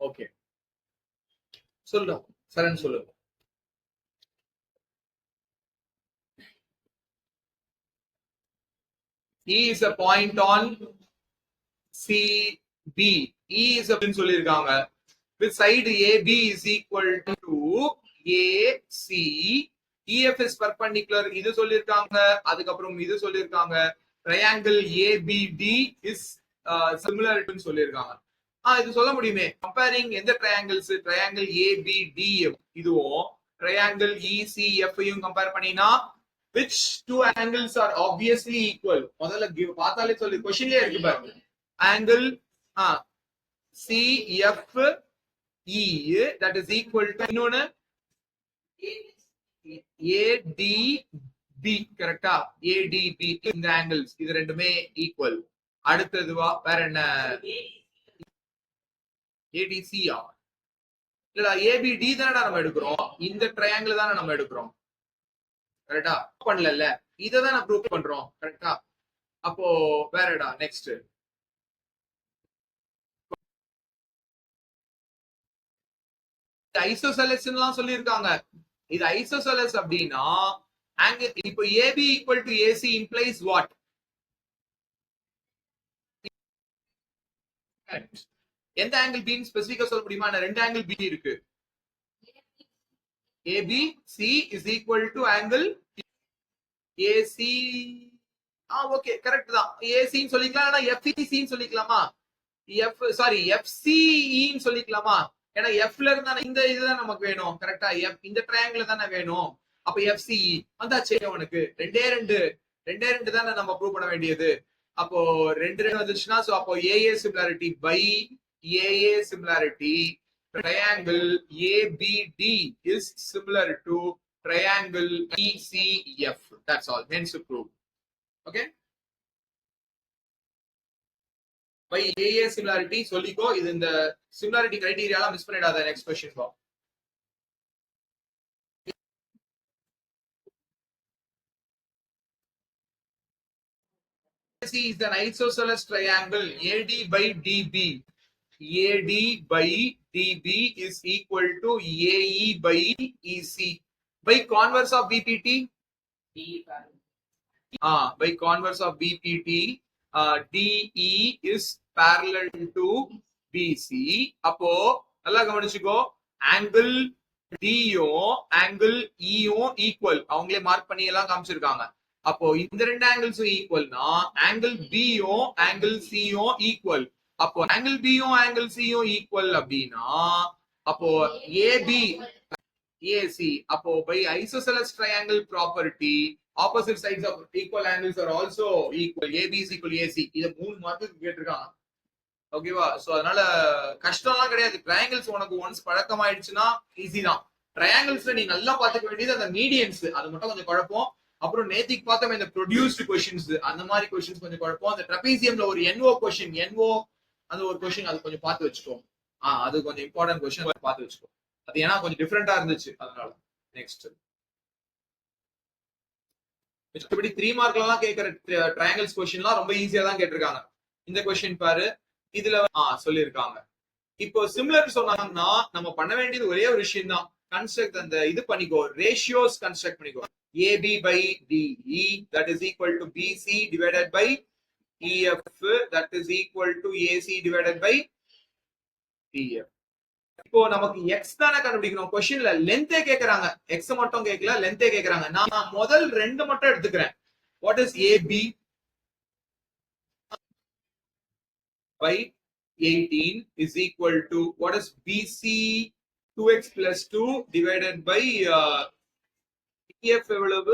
S1: ஓகே சொல்லுங்க சரண் சொல்லுங்க. E is a point on CB. E is a சொல்லிருக்காங்க. With side AB is equal to AC. EF is perpendicular இது சொல்லிருக்காங்க. அதுக்கப்புறம் இது சொல்லிருக்காங்க. Triangle ABD is similar to சொல்லிருக்காங்க. இது சொல்ல முடியுமே. Comparing எந்த triangles? Triangle ABDF இதுவும் triangle ECF யும் கம்பேர் பண்ணினா which two angles are obviously equal? முதல்ல பார்த்தாலே சொல்லி क्वेश्चनலயே இருக்கு பாருங்க. Angle CFE that is equal to இன்னொன்னு ADB கரெக்ட்டா? ADB இந்த angles இது ரெண்டுமே ஈக்குவல். அடுத்ததுவா வேற என்ன? ADC இல்ல ABD தானடா நம்ம எடுக்கிறோம். இந்த ட்ரையாங்கிள் தானே நம்ம எடுக்கிறோம். கரெக்டா? பண்ணல இத தான் நான் ப்ரூவ் பண்றோம். கரெக்டா? அப்போ வேறடா நெக்ஸ்ட் ஐசோசெலஸ் எல்லாம் சொல்லிருக்காங்க. இது ஐசோசெலஸ் அப்படின்னா ஆங்கிள் இப்போ AB equal to AC implies what? எந்த ஆங்கிள் B ஸ்பெசிஃபிக்கா சொல்ல முடியுமா? ரெண்டு ஆங்கிள் B இருக்கு. ABC is equal to angle AC. Okay correct தான். AC ன்னு சொல்லிக்கலாம். ஆனா FEC ன்னு சொல்லிக்கலாமா? FCE ன்னு சொல்லிக்கலாமா? ஏன்னா Fல இருந்தா இந்த இதுதான் நமக்கு வேணும். கரெக்டா? இந்த ட்ரையாங்கிள் தானே வேணும். அப்ப FCE வந்தாச்சே உனக்கு. ரெண்டே ரெண்டு தானே நம்ம ப்ரூவ் பண்ண வேண்டியது. அப்போ ரெண்டு வந்துச்சுன்னா சோ அப்போ AA similarity by AA similarity triangle ABD is similar to triangle ECF. That's all. Hence proof. Okay? By AA similarity சொல்லிக்கோ. இது இந்த similarity criteria எல்லாம் மிஸ் பண்ணிடாத. next question பா. AC is an isosceles triangle AD by DB. AD by DB is equal to AE by EC. By converse of BPT? By converse of BPT, DE is parallel to BC. அப்போ நல்லா கவனிச்சுக்கோ. Angle டியும் angle இயும் equal. அவங்களே mark பண்ணி எல்லாம் காமிச்சிருக்காங்க. அப்போ இந்த ரெண்டு ஆங்கிள்ஸும் ஈக்குவல்னா ஆங்கிள் பியும் ஆங்கிள் சியும் ஈக்குவல். அப்போ ஆங்கிள் பியும் ஆங்கிள் சியும் ஈக்குவல் அப்படின்னா அப்போ ஏபி ஏசி அப்போ by isosceles triangle property opposite sides of equal angles are also equal. AB is equal AC. இத மூணு மார்க்குக்கு கேட்டிருக்காங்க. ஓகேவா? சோ அதனால கஷ்டம்லாம் கிடையாது. ட்ரையாங்கிள்ஸ் உனக்கு ஒன்ஸ் பழக்கம் ஆயிடுச்சுன்னா ஈஸி தான். ட்ரையாங்கிள்ஸ்ல நீ நல்லா பாத்துக்க வேண்டியது அந்த மீடியன்ஸ். அது மட்டும் கொஞ்சம் குழப்பம். அப்புறம் நேத்திக்கு பார்த்தோம் இந்த ப்ரொடியூஸ்டு கொஸ்டின்ஸ் அந்த மாதிரி கொஸ்டின்ஸ் கொஞ்சம் குழப்பம். அந்த ட்ரபீசியம்ல ஒரு NO கொஸ்டின் அந்த ஒரு கொஸ்டின் அது கொஞ்சம் பார்த்து வச்சுக்கோ. அது கொஞ்சம் இம்பார்ட்டன்ட் கொஸ்டின் பார்த்து வச்சுக்கோ. அது ஏன்னா கொஞ்சம் டிஃபரெண்டா இருந்துச்சு அதனால. நெக்ஸ்ட் மிச்சபடி 3 மார்க்ல எல்லாம் கேக்குற ட்ரையாங்கிள்ஸ் கொஸ்டின்லாம் ரொம்ப ஈஸியா தான் கேட்டிருக்காங்க. இந்த கொஸ்டின் பாரு. இதுல சொல்லிருக்காங்க. இப்போ சிமிலர் சொன்னாங்கன்னா நம்ம பண்ண வேண்டியது ஒரே ஒரு விஷயம் தான். கன்ஸ்ட்ரக்ட் அந்த இது பண்ணிக்கோ. ரேஷியோஸ் கன்ஸ்ட்ரக்ட் பண்ணிக்கோ. AB by DE that is equal to BC divided by EF that is equal to AC divided by DF. இப்போ நமக்கு x தானே கண்டுபிடிக்கணும். क्वेश्चनல லென்த்தே கேக்குறாங்க. x மட்டும் கேட்கல, லென்த்தே கேக்குறாங்க. நான் முதல் ரெண்டு மட்டும் எடுத்துக்கிறேன். What is AB by 18 is equal to what is BC 2x plus 2 divided by EF எவ்வளவு?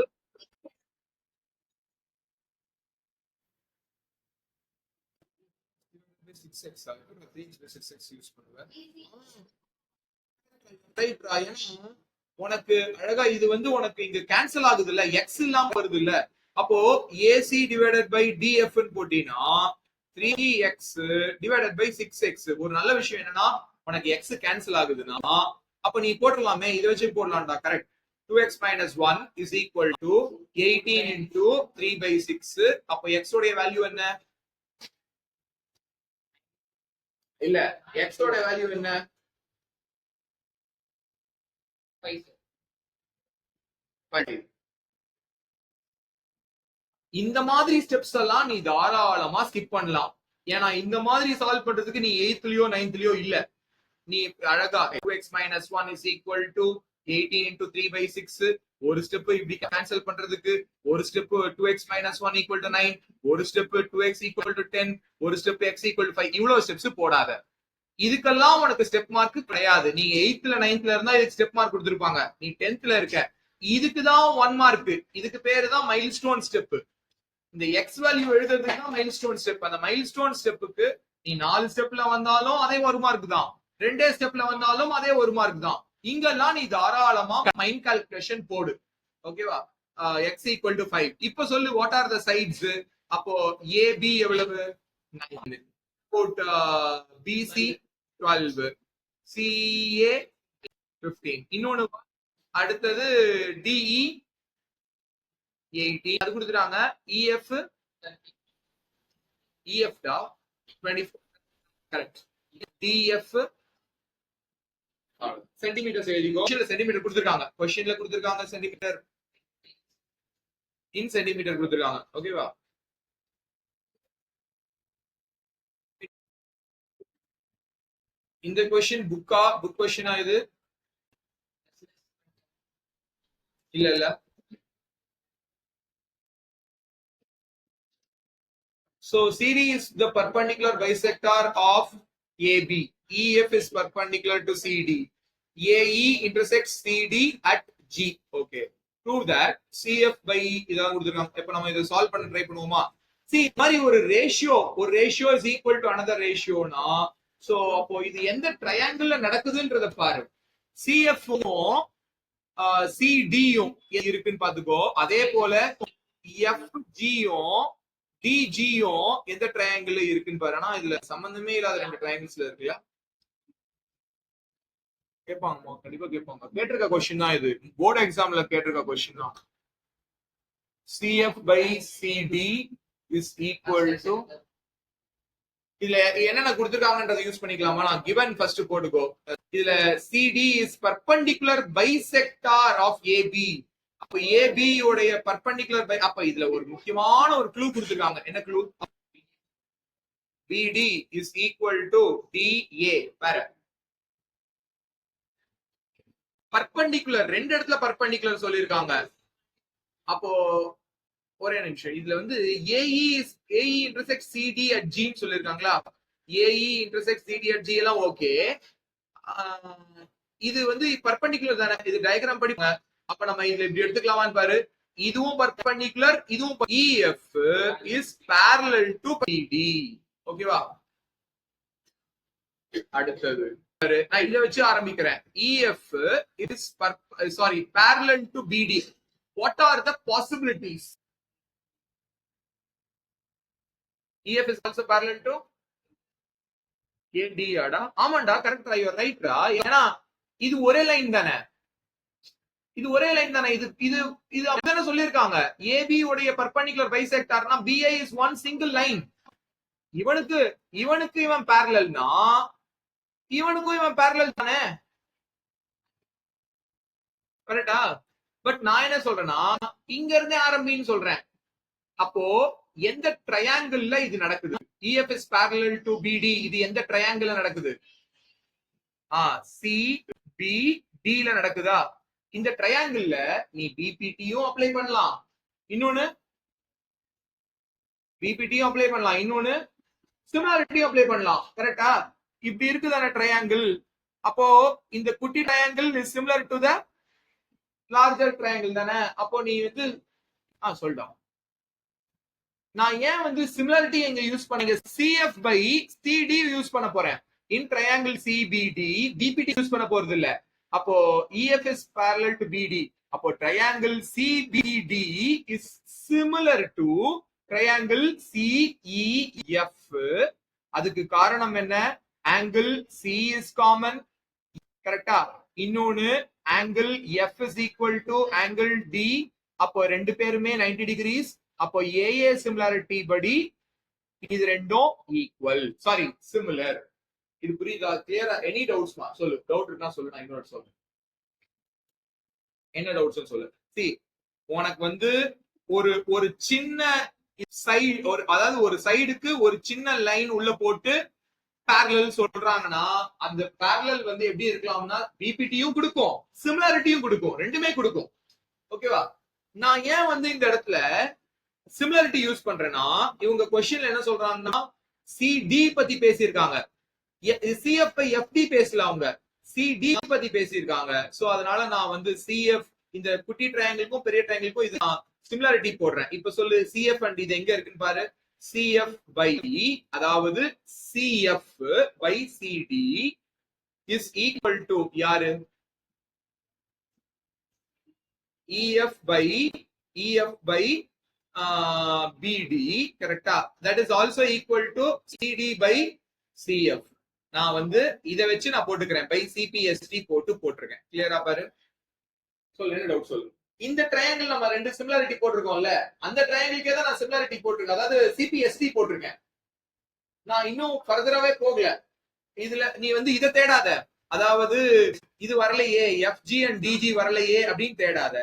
S1: உனக்கு அழகா இது வந்து உனக்கு இங்க கேன்சல் ஆகுது இல்ல, x இல்லாம வருது இல்ல. அப்போ AC divided by DF ன்னு போட்டீங்கன்னா 3x divided by 6x. ஒரு நல்ல விஷயம் என்னன்னா உனக்கு x கேன்சல் ஆகுதுன்னா அப்ப நீ போடலாமே, இத வச்சு போடலாம்டா. Correct. 2x minus 1 is equal to 18 into 3 by 6. அப்ப x உடைய வேல்யூ என்ன? இல்ல x ஓட வேல்யூ என்ன? 5. இந்த மாதிரி ஸ்டெப்ஸ் எல்லாம் நீ தாராளமா ஸ்கிப் பண்ணலாம். ஏன்னா இந்த மாதிரி சால்வ் பண்றதுக்கு நீ 8th-லயோ 9th-லயோ இல்ல. நீ அழகா 2x minus 1 is equal to 18 into 3/6. ஒரு ஸ்டெப் இப்படி கேன்சல் பண்றதுக்கு, ஒரு step 2x minus 1 equal to 9, ஒரு ஸ்டெப் 2x equal to 10, ஒரு ஸ்டெப் x equal to 5. இவ்வளவு ஸ்டெப்ஸ் போடாத. இதுக்கெல்லாம் உனக்கு ஸ்டெப் மார்க் கிடையாது. நீ 8th-ல 9th-ல இருந்தா இதுக்கு ஸ்டெப் மார்க் கொடுத்திருப்பாங்க. நீ 10th-ல இருக்க, இதுக்குதான் 1 மார்க். இதுக்கு பேரு தான் மைல்ஸ்டோன் ஸ்டெப். இந்த எக்ஸ் வேல்யூ எழுதுறதுக்கு தான் மைல்ஸ்டோன் ஸ்டெப். அந்த மைல்ஸ்டோன் ஸ்டெப்புக்கு நீ 4 ஸ்டெப்ல வந்தாலும் அதே 1 மார்க் தான், 2 ஸ்டெப்ல வந்தாலும் அதே 1 மார்க் தான். இங்கெல்லாம் நீ தாராளமா மைண்ட் கால்குலேஷன் போடு. ஓகேவா? x equal to 5. இப்ப சொல்லு, வாட் ஆர் த சைட்ஸ்? அப்போ AB எவ்வளவு? 9. put BC 12, CA 15. இன்னொன்னு அடுத்தது DE 18. அது கொடுத்துறாங்க. EF டா 24. கரெக்ட். DF சென்டிமீட்டர்ஸ் எழுதிக்கோ. சென்டிமீட்டர் கொடுத்துருக்காங்க, क्वेश्चनல கொடுத்துருக்காங்க. சென்டிமீட்டர் இன் சென்டிமீட்டர் கொடுத்துருக்காங்க. ஓகேவா? இந்த क्वेश्चन புக் क्वेश्चना இது? இல்ல. So CD is the perpendicular bisector of AB. EF is perpendicular to CD. AE intersects CD at G. Okay. Prove that CF by இதான் கொடுத்திருக்காங்க. இப்போ நம்ம இத சால்வ் பண்ண ட்ரை பண்ணுவோமா? See, மாதிரி ஒரு ratio is equal to another ratioனா, சோ அப்போ இது எந்த ட்ரையாங்கிள்ல நடக்குதுன்றத பாரு. CF-ம் CD-யும் இருக்குன்னு பாத்துக்கோ. அதே போல FG-யும் DG-யும் எந்த ட்ரையாங்கிள் இருக்குன்னு பாரு. ஆனா இதுல சம்பந்தமே இல்லாத ரெண்டு ட்ரையாங்கிள்ஸ்ல இருக்குல்ல. கேட்பாங்க, கண்டிப்பா கேட்பாங்க. கேட்டிருக்க கொஸ்டின் தான் இது, போர்டு எக்ஸாம்ல கேட்டிருக்க கொஸ்டின் தான். CF by CD is equal to, இதுல என்னென்ன கொடுத்திருக்காங்கன்றதை யூஸ் பண்ணிக்கலாமா? நான் given ஃபர்ஸ்ட் போட்டுக்கோ. இதுல CD is perpendicular bisector of AB. அப்ப AB உடைய perpendicular அப்ப இதுல ஒரு முக்கியமான ஒரு க்ளூ கொடுத்திருக்காங்க. என்ன clue? BD is equal to DA. வேற பர்பெண்டிகுலர், ரெண்டு இடத்துல பர்பெண்டிகுலர் சொல்லியிருக்காங்க. அப்போ ஒரே நிமிஷம், இதுல வந்து AE intersect CD at G ன்னு சொல்லியிருக்காங்களா? AE intersect CD at G எல்லாம் ஓகே. இது வந்து பர்பெண்டிகுலர் தானே, இது டயகிராம் படி. அப்ப நம்ம இதுல இப்படி எடுத்துக்கலாமான்னு பாரு. இதுவும் பர்பெண்டிகுலர், இதுவும். EF is parallel to BD. ஓகேவா? அடுத்தது நான் இத வச்சு ஆரம்பிக்கிறேன். EF is parallel to BD. What are the possibilities? EF is also parallel to AD. ஆமாண்டா, கரெக்டா, யூ ஆர் ரைட்ரா. ஏன்னா இது ஒரே லைன் தானே, இது அப்படிதானே சொல்லியிருக்காங்க. AB உடைய perpendicular பைசெக்டார்னா BI is one single line. இவனுக்கு இவன் parallelனா இவனுக்கும் இவன் parallel தானே, கரெக்டா? பட் நான் என்ன சொல்றேன்னா, இங்க இருந்தே ஆரம்பின்னு சொல்றேன். அப்போ எந்த ட்ரையாங்கிள்ல இது நடக்குது? EF is parallel to BD. இது எந்த ட்ரையாங்கிள்ல நடக்குது? CBD ல நடக்குதா? இந்த ட்ரையாங்கிள்ல நீ BPT-யும் அப்ளை பண்ணலாம், இன்னொன்னு BPT-யும் அப்ளை பண்ணலாம், இன்னொன்னு சிமிலாரிட்டியும் அப்ளை பண்ணலாம். கரெக்டா? இப்படி இருக்குதானே ட்ரையாங்கிள். அப்போ இந்த குட்டி triangle is similar to the larger triangle தானே. அப்போ நீ வந்து சொல்லிட்டோம். நான் ஏன் வந்து சிமிலாரிட்டி எங்க யூஸ் பண்ணீங்க? CF by CD யூஸ் பண்ண போறேன். இன் ட்ரையாங்கிள் CBD BPT யூஸ் பண்ண போறது இல்ல. அப்போ EF is parallel to BD. அப்போ triangle CBD is similar to triangle CEF. அதுக்கு காரணம் என்ன? Angle C is common. கரெக்டா? இன்னொன்னு angle F is equal to angle D. அப்போ ரெண்டு பேருமே 90 டிகிரிஸ். அப்போ AA சிமிலாரிட்டி படி இது ரெண்டும் ஈக்குவல், சிமிலர். இது புரியுதா? கிளியரா? எனி டவுட்ஸ்மா சொல்லு. டவுட் இருக்குன்னா சொல்லு, நான் இன்னொரு சொல்றேன். என்ன டவுட்ஸ் சொல்லு. சி உனக்கு வந்து ஒரு ஒரு சின்ன சைடு, ஒரு அதாவது ஒரு சைடுக்கு ஒரு சின்ன லைன் உள்ள போட்டு பேரலல் சொல்றாங்கன்னா அந்த பேரலல் வந்து எப்படி இருக்கலாம்னா பிபிடியும் கொடுக்கும், சிமிலாரிட்டியும் கொடுக்கும், ரெண்டுமே கொடுக்கும். ஓகேவா? நான் ஏன் வந்து இந்த இடத்துல சிமிலாரிட்டி யூஸ் பண்றேன்னா, இவங்க கொஸ்டின்ல என்ன சொல்றாங்கன்னா சிடி பத்தி பேசியிருக்காங்க, சிஎஃப் எஃப்டி பேசல, அவங்க சிடி பத்தி பேசியிருக்காங்க. சோ அதனால நான் வந்து சிஎஃப் இந்த குட்டி ட்ரையாங்கிளுக்கும் பெரிய ட்ரையாங்கிளுக்கும் இது சிமிலாரிட்டி போடுறேன். இப்ப சொல்லு சிஎஃப் அண்ட் இது எங்க இருக்குன்னு பாரு. CF by, அதாவது CF by CD is equal to யாரு? EF by BD, கரெக்டா? That is also equal to CD by CF. நான் வந்து இதை வச்சு நான் போட்டுக்கிறேன், by CPST போட்டுருக்கேன். கிளியரா பாரு. சொல்லு, என்ன டவுட் சொல்லு. இந்த ட்ரையாங்கிள் நம்ம ரெண்டு சிமிலாரிட்டி போட்டிருக்கோம்ல, அந்த ட்ரையாங்கிளுக்கே தான் நான் சிமிலாரிட்டி போட்டிருக்கேன், அதாவது சிபிஎஸ்டி போட்டிருக்கேன். நான் இன்னும் ஃபர்தராவே போகல. இதுல நீ வந்து இதை தேடாத, அதாவது இது வரலையே, எஃப்ஜி அண்ட் டிஜி வரலையே அப்படின்னு தேடாத.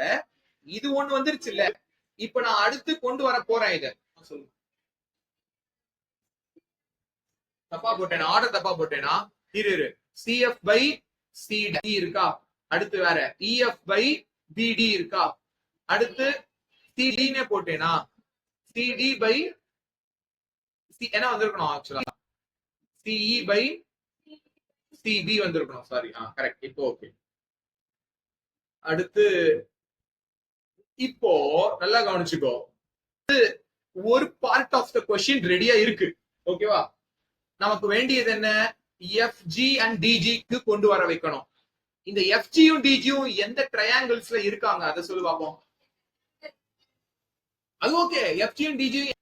S1: இது ஒண்ணு வந்துருச்சு இல்ல, இப்ப நான் அடுத்து கொண்டு வர போறேன். இத சொல்லு. தப்பா போட்டேனா? ஆர்டர் தப்பா போட்டேனா? இரு. சிஎஃப் பை சிடி இருக்கா, அடுத்து வேற இஎஃப் பை பிடி இருக்கா, அடுத்து சிடினே போட்டேனா, சிடி பை என்ன வந்திருக்கணும், ஆக்சுவலா சிஇ பை சிபி வந்திருக்கணும். Sorry, correct. இப்போ ஓகே. அடுத்து இப்போ நல்லா கவனிச்சுக்கோ, ஒரு பார்ட் ஆஃப் த கொஸ்டின் ரெடியா இருக்கு. ஓகேவா? நமக்கு வேண்டியது என்ன? எஃப்ஜி அண்ட் டிஜிக்கு கொண்டு வர வைக்கணும். இந்த எஃப்ஜியும் டிஜியும் எந்த ட்ரையாங்கிள்ஸ்ல இருக்காங்க அதை சொல்லு பாப்போம். அது ஓகே, எஃப்ஜியும் டிஜியும்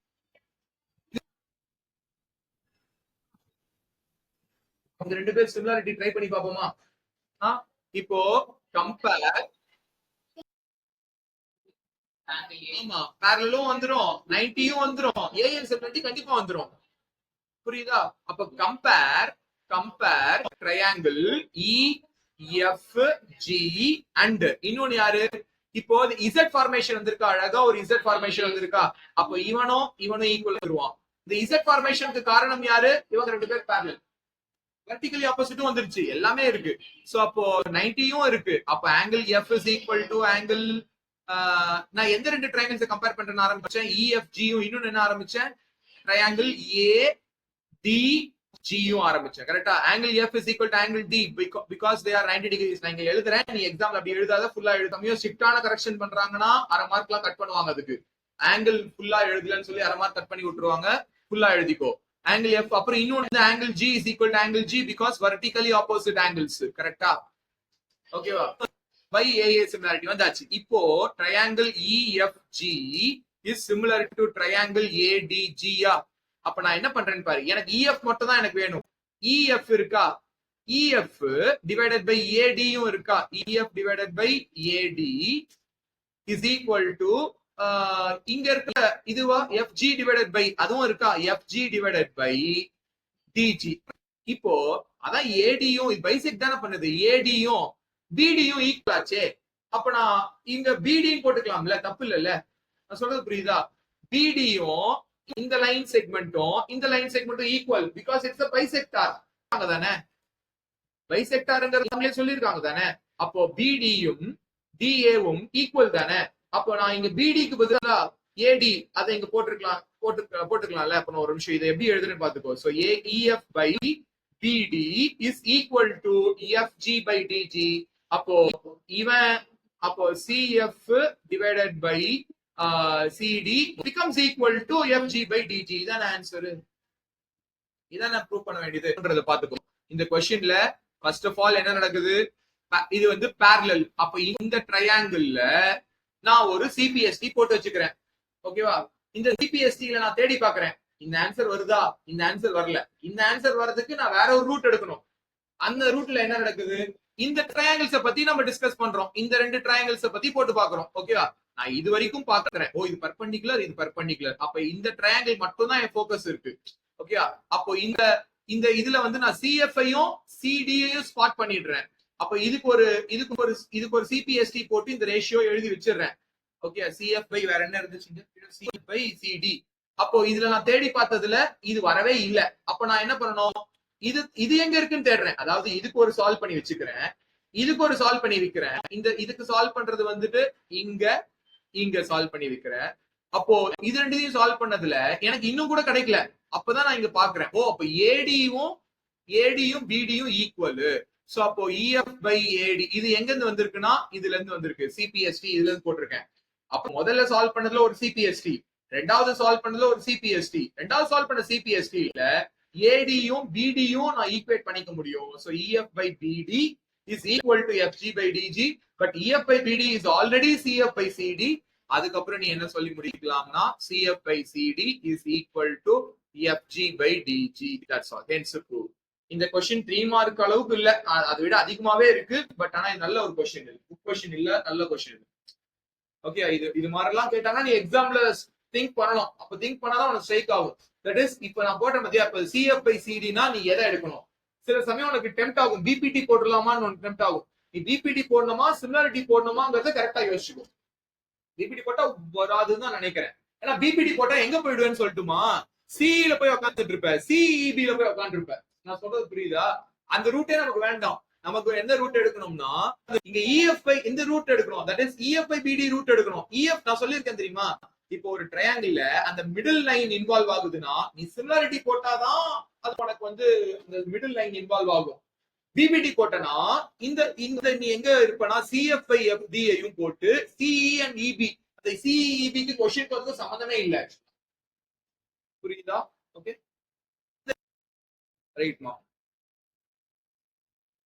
S1: அந்த ரெண்டு பேர் சிமிலாரிட்டி ட்ரை பண்ணி பாப்போமா? இப்போ கம்பேர், ஆமா பேரலலும் வந்துரும், 90யும் வந்துரும், ஏஎன் சிமிலாரிட்டி கண்டிப்பா வந்துரும். புரியுதா? அப்ப கம்பேர் ட்ரையாங்கிள் EFG அண்ட் இன்னொன்னு யாரு? இப்போ இசட் ஃபார்மேஷன் வந்திருக்கா, அழகா ஒரு இசட் ஃபார்மேஷன் வந்திருக்கா. அப்போ இவனும் ஈக்குவல் வருவான். இந்த இசட் ஃபார்மேஷனுக்கு காரணம் யாரு? இவங்க ரெண்டு பேர் பேரலல், வெர்டிகலி ஆப்போசிட்டும் வந்துருச்சு, எல்லாமே இருக்கு. சோ அப்போ 90யும் இருக்கு. அப்போ angle F is equal to angle, நான் எந்த ரெண்டு ட்ரையாங்கிள்ஸ் கம்பேர் பண்றேன்னு ஆரம்பிச்சேன், EFGயும் இன்னொன்னு என்ன ஆரம்பிச்சேன், ட்ரையாங்கிள் ADGயும் ஆரம்பிச்சேன். கரெக்டா? Angle F is equal to angle D because they are 90 degrees. நான் இங்க எழுதுறேன், நீ எக்ஸாம்ல அப்படி எழுதாத, ஃபுல்லா எழுதாமையோ ஸ்ட்ரிக்டான கரெக்ஷன் பண்றாங்கன்னா அரை மார்க் எல்லாம் கட் பண்ணுவாங்க. அதுக்கு ஆங்கிள் ஃபுல்லா எழுதலன்னு சொல்லி அரை மார்க் கட் பண்ணி விட்டுருவாங்க. ஃபுல்லா எழுதிக்கோ ஆங்கிள் F. அப்புறம் இன்னொன்னு angle G is equal to angle G because vertically opposite angles. கரெக்டா? ஓகேவா? by AA similarity வந்தாச்சு. இப்போ triangle EFG is similar to triangle ADG. அப்ப நான் என்ன பண்றேன்னு பாரு, எனக்கு EF மட்டும் தான் எனக்கு வேணும். EF இருக்கா, EF டிவைடட் பை ADயும் இருக்கா, EF divided by AD is equal to இங்க இருக்க இதுவா FG டிவைடட் பை, அதுவும் இருக்கா, FG டிவைடட் பை DG. இப்போ அதான் ADயும் பைசெக்ட் தானே பண்ணுது, ADயும் BDயும் ஈக்குவல் ஆச்சே. அப்ப நான் இங்க BDயும் போட்டுக்கலாம்ல, தப்பு இல்லல்ல? நான் சொல்றது புரியுதா? BDயும் இந்த லைன் செக்மெண்ட்டும் இந்த லைன் செக்மெண்ட்டும் equal because it's a bisector தானே. பைசெக்டார்ங்கறதுல சொல்லிருக்காங்க தானே. அப்போ BDயும் DAவும் ஈக்குவல் தானே. அப்போ நான் இங்க BDக்கு பதிலா AD அதை இங்க போட்டுக்கலாம்ல. அப்ப ஒரு நிமிஷம் இதை எப்படி எழுதுன்னு பாத்துக்கோ. So EF by BD is equal to EFG by DG. அப்போ இவன் CF divided by CD becomes equal to FG by DG. இதான் ஆன்சர். இதான் நான் ப்ரூவ் பண்ண வேண்டியதுன்றத பாத்துக்கோ. இந்த क्वेश्चनல ஃபர்ஸ்ட் ஆஃப் ஆல் என்ன நடக்குது, இது வந்து parallel. அப்ப இந்த ட்ரையாங்கிள்ல நான் ஒரு சிபிஎஸ்டி போட்டு வச்சுக்கிறேன். ஓகேவா? இந்த சிபிஎஸ்டில நான் தேடி பாக்குறேன், இந்த ஆன்சர் வருதா, இந்த ஆன்சர் வரல. இந்த ஆன்சர் வர்றதுக்கு நான் வேற ஒரு ரூட் எடுக்கணும். அந்த ரூட்ல என்ன நடக்குது, இந்த ட்ரையாங்கிள்ஸ பத்தி நம்ம டிஸ்கஸ் பண்றோம், இந்த ரெண்டு ட்ரையாங்கிள்ஸ பத்தி போட்டு பாக்குறோம். ஓகேவா? நான் இது வரைக்கும் பாக்குறேன், ஓ இது பர்பெண்டிகுலர், இது பர்பெண்டிகுலர், அப்ப இந்த ட்ரையாங்கிள் மட்டும் தான் என் ஃபோக்கஸ் இருக்கு. ஓகேவா? அப்போ இந்த இதுல வந்து நான் சிஎஃப்ஐயும் சிடியையும் ஸ்பாட் பண்ணிடுறேன். அப்ப இதுக்கு ஒரு சிபிஎஸ்டி போட்டு இந்த ரேஷியோ எழுதி வச்சிடுறேன். ஓகே, சிஎஃப் பை வேற என்ன இருந்துச்சு, சிஎஃப் பை சிடி. அப்போ இதுல நான் தேடி பார்த்ததுல இது வரவே இல்ல. அப்ப நான் என்ன பண்ணணும், இது எங்க இருக்குன்னு தேடுறேன். அதாவது இதுக்கு ஒரு சால்வ் பண்ணி வச்சுக்கிறேன், இதுக்கு ஒரு சால்வ் பண்ணி வைக்கிறேன். இதுக்கு சால்வ் பண்றது வந்துட்டு இங்க சால்வ் பண்ணி வைக்கிறேன். அப்போ இது ரெண்டையும் சால்வ் பண்ணதுல எனக்கு இன்னும் கூட கிடைக்கல. அப்பதான் நான் இங்க பாக்குறேன், ஓ அப்ப ஏடியும் பிடியும் ஈக்குவல். சோ அப்போ இஎஃப் பை ஏடி இது எங்க இருந்து வந்திருக்குன்னா இதுல இருந்து வந்திருக்கு, சிபிஎஸ்டி இதுல இருந்து போட்டிருக்கேன். அப்ப முதல்ல சால்வ் பண்ணதுல ஒரு சிபிஎஸ்டி, ரெண்டாவது சால்வ் பண்ணதுல ஒரு சிபிஎஸ்டி, ரெண்டாவது சால்வ் பண்ண சிபிஎஸ்டில ஏடியும் பிடியும் நான் ஈக்குவேட் பண்ணிக்க முடியும். So EF by BD is equal to FG by DG, but EF by BD is already CF by CD. அதுக்கப்புறம் நீ என்ன சொல்லி முடிக்கலாம்னா CF by CD is equal to FG by DG. That's all. Hence prove. இந்த கொஸ்டின் 3 mark அளவுக்கு இல்ல, அதை விட அதிகமாவே இருக்கு. பட் ஆனா இது நல்ல ஒரு கொஸ்டின், புக் கொஸ்டின் இல்ல, நல்ல கொஸ்டின். ஓகே, இது மாதிரிலாம் கேட்டாங்கன்னா நீ எக்ஸாம்ல திங்க் பண்ணணும். அப்ப திங்க் பண்ணாதான் உனக்கு ஸ்ட்ரைக் ஆகும். தட் இஸ் இப்ப நான் போட்ட மத்தியா, இப்ப சிஎஃப் பை சிடினா நீ எதை எடுக்கணும். சில சமயம் உனக்கு டெம்ட் ஆகும், பிபிடி போடலாமான்னு உனக்கு டெம்ட் ஆகும். நீ பிபிடி போடணுமா சிமிலாரிட்டி போடணுமாங்கிறத கரெக்டா யோசிச்சுக்கோ. பிபிடி போட்டா வராதுன்னு தான் நினைக்கிறேன். ஏன்னா பிபிடி போட்டா எங்க போயிடுவேன்னு சொல்லட்டுமா, சிஇல போய் உட்காந்துட்டு இருப்ப, சிஇபில போய் உட்காந்து இருப்ப. நான் சொல்றது புரியுதா? அந்த ரூட்டே நமக்கு வேண்டாம். நமக்கு எந்த ரூட் எடுக்கணும்னா இங்க இஎஃப் இந்த ரூட் எடுக்கணும். தட் இஸ் இஎஃப் பை பிடி ரூட் எடுக்கணும். இஎஃப் நான் சொல்லியிருக்கேன் தெரியுமா, இப்போ ஒரு ட்ரையாங்கிள் அந்த மிடில் லைன் இன்வால்வ் ஆகுதுன்னா நீ சிமிலாரிட்டி போட்டாதான் அது உனக்கு வந்து அந்த மிடில் லைன் இன்வால்வ் ஆகும். பிபிடி போட்டனா இந்த நீ எங்க இருப்பனா சிஎஃப் பை எஃப்டியையும் போட்டு சிஇ அண்ட் இபி, அந்த சிஇபிக்கு கொஸ்டின் வந்து சம்பந்தமே இல்லை. புரியுதா? ஓகே ரைட்மா.